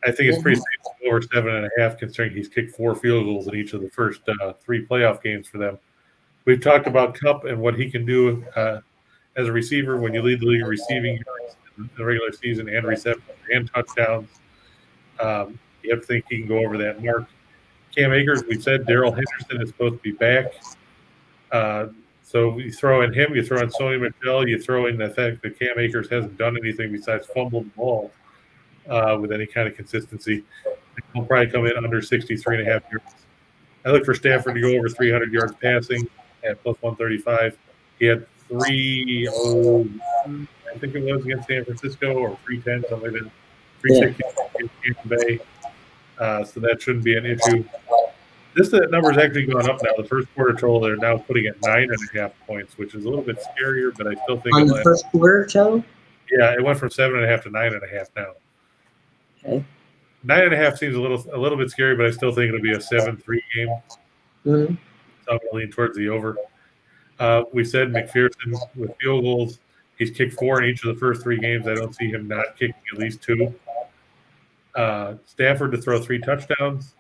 I think it's pretty safe to go over 7.5, considering he's kicked 4 field goals in each of the first 3 playoff games for them. We've talked about Kupp and what he can do as a receiver when you lead the league in receiving yards in the regular season and receptions and touchdowns. You have to think he can go over that mark. Cam Akers, we said Darrell Henderson is supposed to be back. So you throw in him, you throw in Sony Michel, you throw in the fact that Cam Akers hasn't done anything besides fumble the ball with any kind of consistency. He'll probably come in under 63.5 yards. I look for Stafford to go over 300 yards passing at plus 135. He had 3-0, I think it was against San Francisco, or 310, something like that. 360 against Tampa Bay. So that shouldn't be an issue. This number is actually going up now. The first quarter total, they're now putting at 9.5 points, which is a little bit scarier, but I still think on the first quarter total. Yeah, it went from 7.5 to 9.5 now. Okay. 9.5 seems a little bit scary, but I still think it'll be a 7-3 game. Mm-hmm. So I'm going to lean towards the over. We said McPherson with field goals. He's kicked 4 in each of the first 3 games. I don't see him not kicking at least 2. Stafford to throw 3 touchdowns.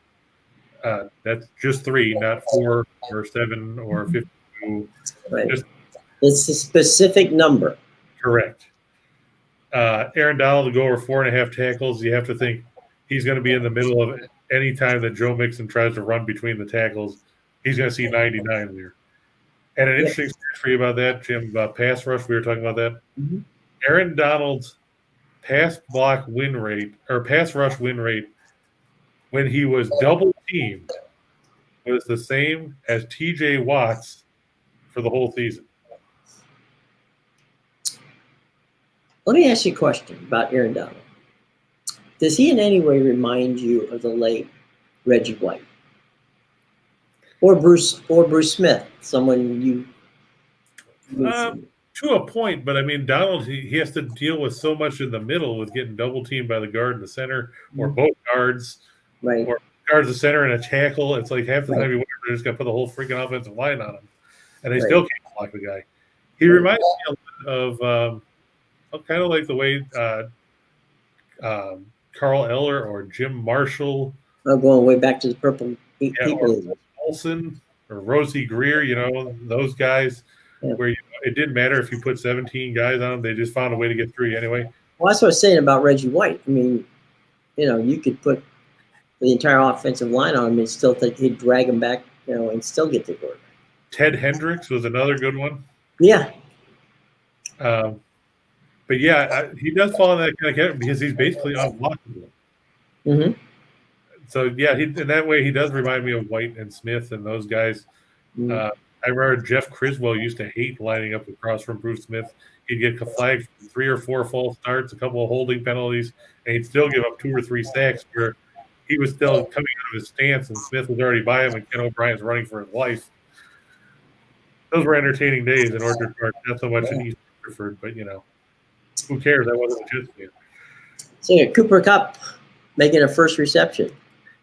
That's just 3, not 4 or 7 or 52. Right. It's a specific number. Correct. Aaron Donald to go over 4.5 tackles. You have to think he's going to be in the middle of any time that Joe Mixon tries to run between the tackles. He's going to see 99 there. And an interesting story for you about that, Jim, pass rush, we were talking about that. Mm-hmm. Aaron Donald's pass rush win rate when he was double teamed was the same as TJ Watt's for the whole season. Let me ask you a question about Aaron Donald. Does he in any way remind you of the late Reggie White? Or Bruce Smith, someone you to a point, but I mean Donald, he has to deal with so much in the middle with getting double teamed by the guard in the center, or both guards, right? Or guards the center and a tackle. It's like half the time you just got to put the whole freaking offensive line on him, and they still can't block the guy. He reminds me of kind of like the way Carl Eller or Jim Marshall. Going way back to the purple people. Or Olsen or Rosie Greer, those guys where it didn't matter if you put 17 guys on them, they just found a way to get through you anyway. Well, that's what I was saying about Reggie White. I mean, you could put the entire offensive line on him and still think he'd drag him back, and still get the quarterback. Ted Hendricks was another good one. Yeah. But yeah, he does fall in that kind of category because he's basically unblockable. Mm-hmm. So yeah, in that way, he does remind me of White and Smith and those guys. Mm-hmm. I remember Jeff Criswell used to hate lining up across from Bruce Smith. He'd get flagged for 3 or 4 false starts, a couple of holding penalties, and he'd still give up 2 or 3 sacks where he was still coming out of his stance and Smith was already by him and Ken O'Brien's running for his life. Those were entertaining days in Orchard Park, not so much in East Rutherford, but who cares? That wasn't a Jets game. So Cooper Kupp making a first reception.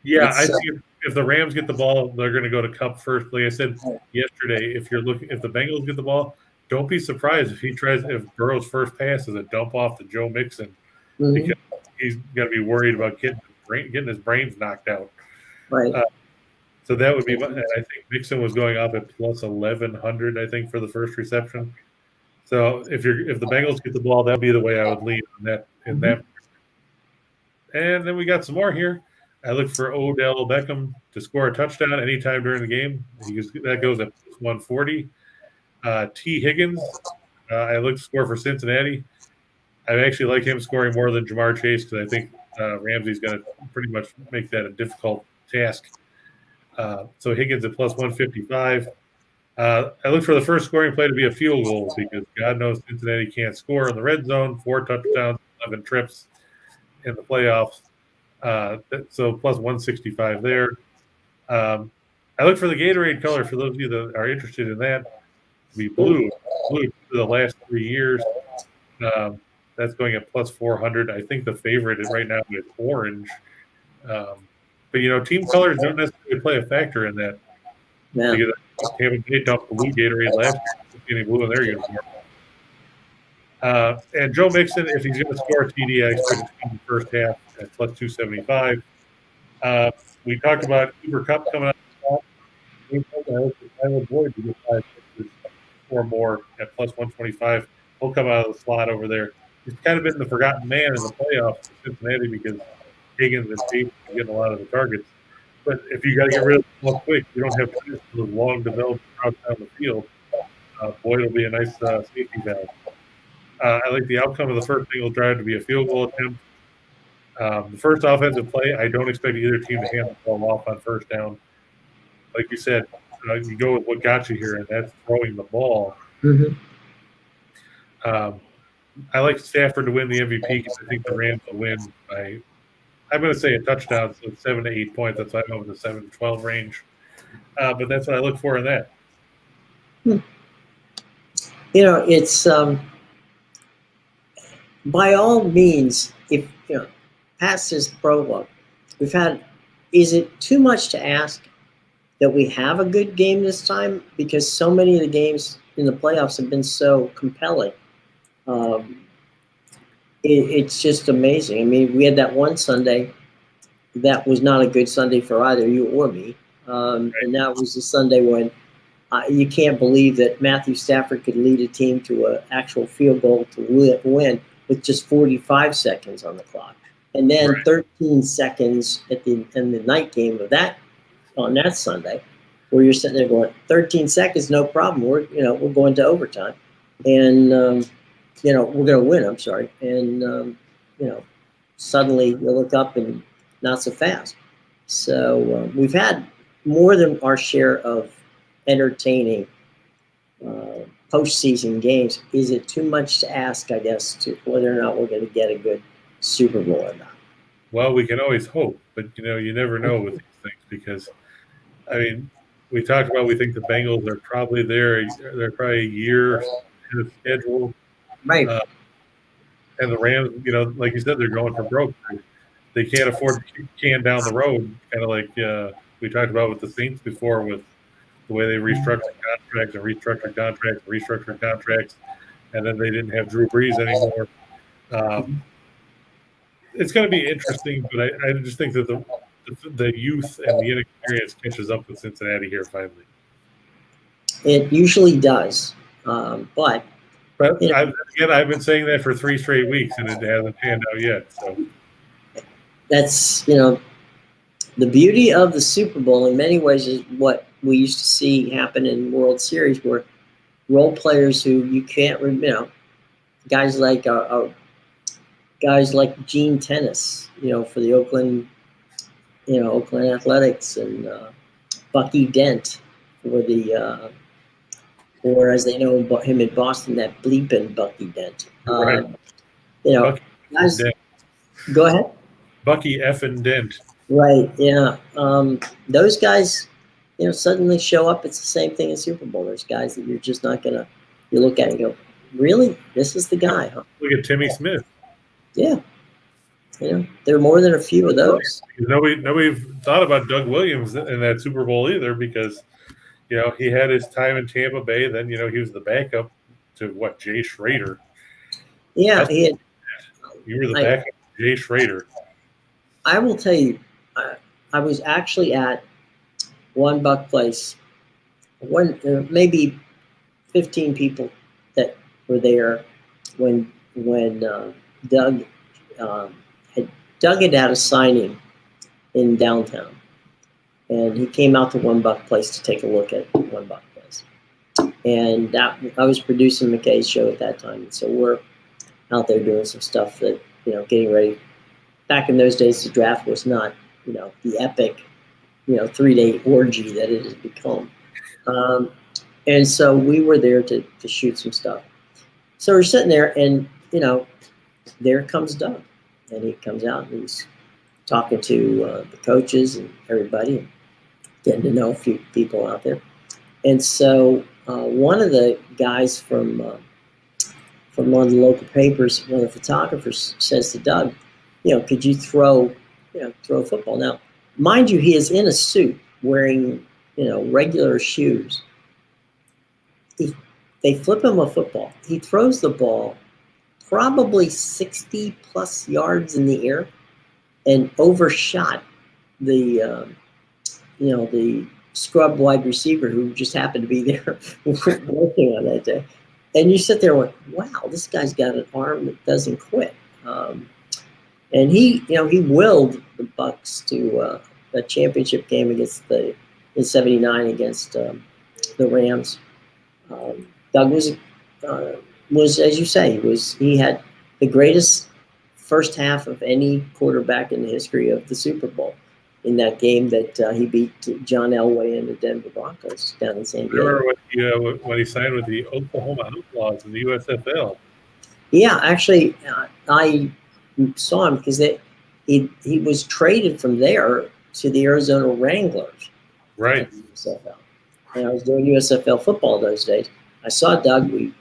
Yeah, I think if the Rams get the ball, they're going to go to Kupp first. Like I said yesterday, if the Bengals get the ball, don't be surprised if Burrow's first pass is a dump off to Joe Mixon, because he's going to be worried about getting his brains knocked out. Right. So that would be. I think Mixon was going up at plus 1,100. I think for the first reception. So if the Bengals get the ball, that'd be the way I would lean on that in that. And then we got some more here. I look for Odell Beckham to score a touchdown anytime during the game. That goes at 140. T. Higgins, I look to score for Cincinnati. I actually like him scoring more than Jamar Chase because I think Ramsey's going to pretty much make that a difficult task. So Higgins at plus 155. I look for the first scoring play to be a field goal because God knows Cincinnati can't score in the red zone. 4 touchdowns, 11 trips in the playoffs. So plus 165 there. I look for the Gatorade color for those of you that are interested in that to be blue. Blue for the last 3 years. That's going at plus 400. I think the favorite right now is orange. But, team colors don't necessarily play a factor in that. Yeah. Because Tampa Bay dumped blue Gatorade last year. Blue in their uniform. And Joe Mixon, if he's going to score a TD, I expect it in the first half at plus 275. We talked about Cooper Kupp coming out. I would avoid to get 5 pitches or more at plus 125. He'll come out of the slot over there. He's kind of been the forgotten man in the playoffs for Cincinnati because Higgins and Tate are getting a lot of the targets. But if you got to get rid of the ball quick, you don't have time for those long developed routes down the field. Boyd will be a nice safety valve. I like the outcome of the first single drive to be a field goal attempt. The first offensive play, I don't expect either team to hand the ball off on first down. Like you said, you go with what got you here, and that's throwing the ball. Mm-hmm. I like Stafford to win the MVP because I think the Rams will win by, I'm going to say a touchdown, so 7 to 8 points. That's why I'm over the 7 to 12 range. But that's what I look for in that. It's by all means, if past this prologue, is it too much to ask that we have a good game this time? Because so many of the games in the playoffs have been so compelling. It's just amazing. I mean, we had that one Sunday that was not a good Sunday for either you or me. And that was the Sunday when you can't believe that Matthew Stafford could lead a team to an actual field goal to win with just 45 seconds on the clock. And then 13 seconds in the night game of that on that Sunday, where you're sitting there going, 13 seconds, no problem. We're going to overtime, and we're going to win. I'm sorry, and suddenly you look up and not so fast. So we've had more than our share of entertaining postseason games. Is it too much to ask, I guess, to whether or not we're going to get a good Super Bowl or not? Well, we can always hope, but you never know with these things because, I mean, we talked about we think the Bengals are probably there. They're probably a year ahead of schedule, right? And the Rams, like you said, they're going for broke. They can't afford to kick the can down the road, kind of like we talked about with the Saints before, with the way they restructured contracts, and then they didn't have Drew Brees anymore. It's going to be interesting, but I just think that the youth and the inexperience catches up with Cincinnati here finally. It usually does, but I've been saying that for 3 straight weeks, and it hasn't panned out yet. So that's the beauty of the Super Bowl in many ways is what we used to see happen in World Series, where role players who you can't guys like Gene Tennis, for the Oakland Athletics, and Bucky Dent for the or as they know him in Boston, that bleeping Bucky Dent. Bucky guys, Dent. Go ahead. Bucky effing Dent. Right. Yeah. Those guys, suddenly show up. It's the same thing in Super Bowl. There's guys that you're just not gonna. You look at it and go, really? This is the guy, huh? Look at Timmy Smith. Yeah. There are more than a few of those. Nobody thought about Doug Williams in that Super Bowl either because, he had his time in Tampa Bay. Then, he was the backup to Jay Schrader. Yeah, you were the backup to Jay Schrader. I will tell you, I was actually at one Buck place. Maybe 15 people that were there when Doug Doug had a signing in downtown, and he came out to One Buck Place to take a look at One Buck Place. And I was producing McKay's show at that time, and so we're out there doing some stuff that, getting ready. Back in those days, the draft was not, the epic, 3-day orgy that it has become. And so we were there to shoot some stuff. So we're sitting there, and, there comes Doug. And he comes out, and he's talking to the coaches and everybody, and getting to know a few people out there. And so one of the guys from one of the local papers, one of the photographers, says to Doug, could you throw a football? Now, mind you, he is in a suit wearing, regular shoes. They flip him a football. He throws the ball probably 60 plus yards in the air and overshot the scrub wide receiver who just happened to be there working on that day. And you sit there and went, wow, this guy's got an arm that doesn't quit. And he willed the Bucks to a championship game in '79 against the Rams. Doug was, as you say, he had the greatest first half of any quarterback in the history of the Super Bowl in that game that he beat John Elway and the Denver Broncos down in San Diego. Remember when he signed with the Oklahoma Outlaws in the USFL? Yeah, actually, I saw him because he was traded from there to the Arizona Wranglers. Right. USFL. And I was doing USFL football those days. I saw Doug. We,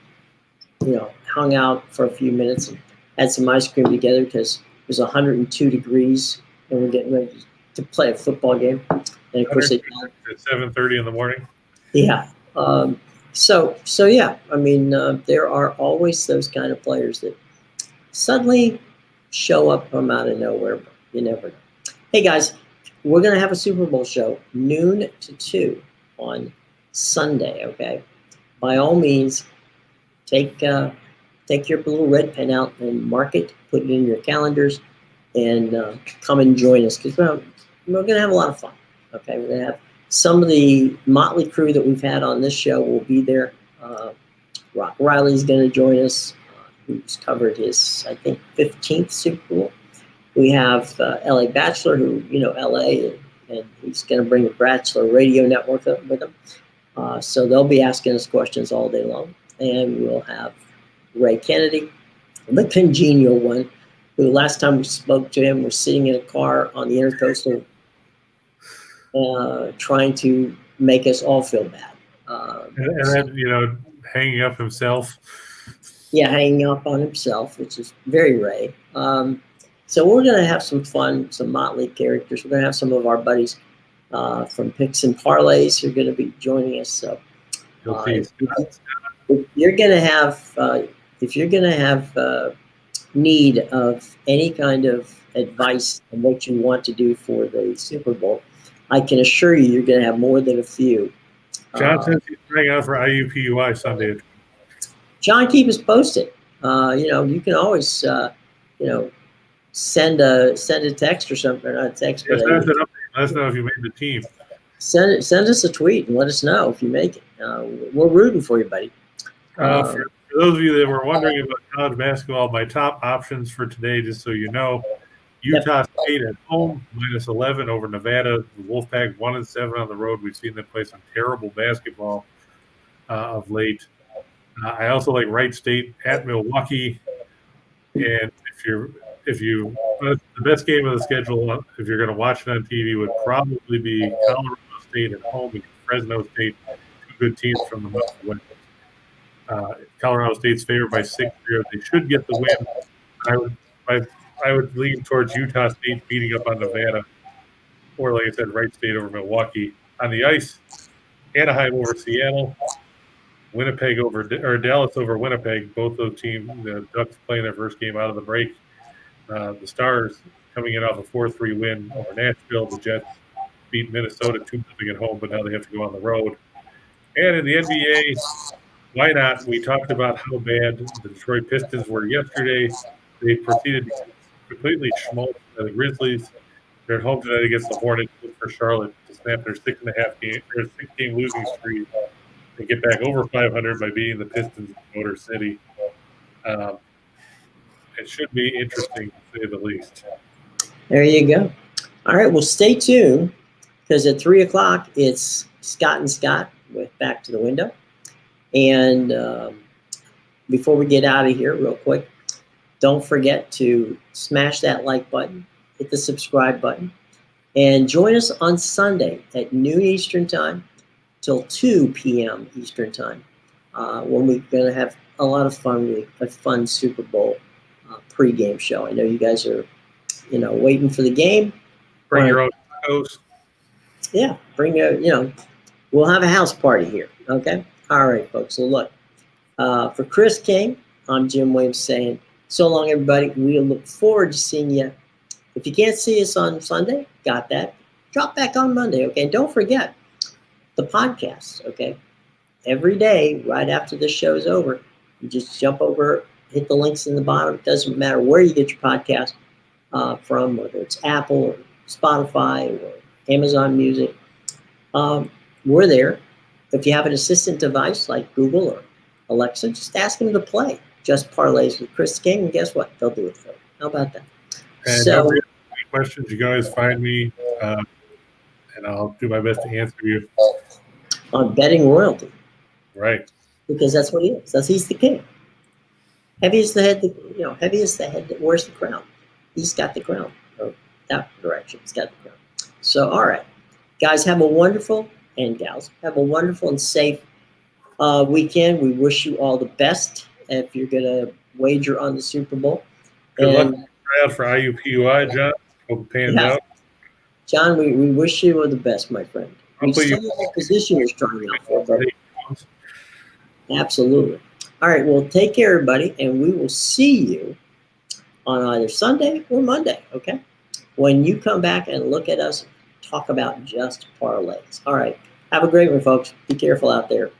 hung out for a few minutes and had some ice cream together because it was 102 degrees and we're getting ready to play a football game. And of course, at 7:30 in the morning. Yeah. So yeah. I mean, there are always those kind of players that suddenly show up from out of nowhere. But you never know. Hey guys, we're gonna have a Super Bowl show noon to 2 on Sunday. Okay. By all means, take your little red pen out and mark it, put it in your calendars, and come and join us because we're going to have a lot of fun. Okay, we're going to have some of the motley crew that we've had on this show will be there. Rock Riley's going to join us, who's covered his, I think, 15th Super Bowl. We have LA Bachelor, who, LA, and he's going to bring the Bachelor Radio Network up with him. So they'll be asking us questions all day long. And we'll have Ray Kennedy, the congenial one, who last time we spoke to him was sitting in a car on the Intercoastal trying to make us all feel bad. And then, hanging up himself. Yeah, hanging up on himself, which is very Ray. So we're going to have some fun, some motley characters. We're going to have some of our buddies from Picks and Parlays who are going to be joining us. So if you're going to have need of any kind of advice on what you want to do for the Super Bowl, I can assure you're going to have more than a few. John says he's trying out for IUPUI Sunday. John, keep us posted. You can always, send a text or something. Not a text, but let us know if you made the team. Send us a tweet and let us know if you make it. We're rooting for you, buddy. For those of you that were wondering about college basketball, my top options for today, just so you know, Utah State at home, -11 over Nevada. The Wolfpack 1-7 on the road. We've seen them play some terrible basketball of late. I also like Wright State at Milwaukee. And the best game of the schedule, if you're going to watch it on TV, would probably be Colorado State at home against Fresno State, two good teams from the West. Colorado State's favored by 6 here. They should get the win. I would lean towards Utah State beating up on Nevada, or like I said, Wright State over Milwaukee. On the ice, Anaheim over Seattle, Dallas over Winnipeg. Both those teams, the Ducks playing their first game out of the break. The Stars coming in off a 4-3 win over Nashville. The Jets beat Minnesota 2-0 at home, but now they have to go on the road. And in the NBA, why not? We talked about how bad the Detroit Pistons were yesterday. They proceeded to completely schmaltz by the Grizzlies. They're at home tonight against the Hornets for Charlotte to snap their 6-game losing streak. They get back over 500 by beating the Pistons in Motor City. It should be interesting, to say the least. There you go. All right, well, stay tuned, because at 3 o'clock, it's Scott and Scott with Back to the Window. And before we get out of here, real quick, don't forget to smash that like button, hit the subscribe button, and join us on Sunday at noon Eastern Time till 2 p.m. Eastern Time, when we're going to have a lot of fun, a fun Super Bowl pregame show. I know you guys are, waiting for the game. Bring your own tacos. Yeah, we'll have a house party here, okay? All right, folks. So look, for Chris King, I'm Jim Williams saying, so long, everybody. We look forward to seeing you. If you can't see us on Sunday, got that. Drop back on Monday, okay? And don't forget the podcast, okay? Every day, right after the show is over, you just jump over, hit the links in the bottom. It doesn't matter where you get your podcast from, whether it's Apple or Spotify or Amazon Music. We're there. If you have an assistant device like Google or Alexa, just ask them to play Just Parlays with Chris King, and guess what? They'll do it for you. How about that? And so, if you have any questions, you can always find me, and I'll do my best to answer you. On Betting Royalty. Right. Because that's what he is. He's the king. Heavy is the head, heavy is the head that wears the crown. He's got the crown. Or that direction. He's got the crown. So, all right. Guys, have a wonderful, and gals, have a wonderful and safe weekend. We wish you all the best if you're going to wager on the Super Bowl. Good luck for IUPUI, John. Hope it pans out. John, we wish you the best, my friend. We still have a position you're trying out for, but absolutely. All right, well, take care, everybody, and we will see you on either Sunday or Monday, okay? When you come back and look at us talk about Just Parlays. All right, have a great one, folks. Be careful out there.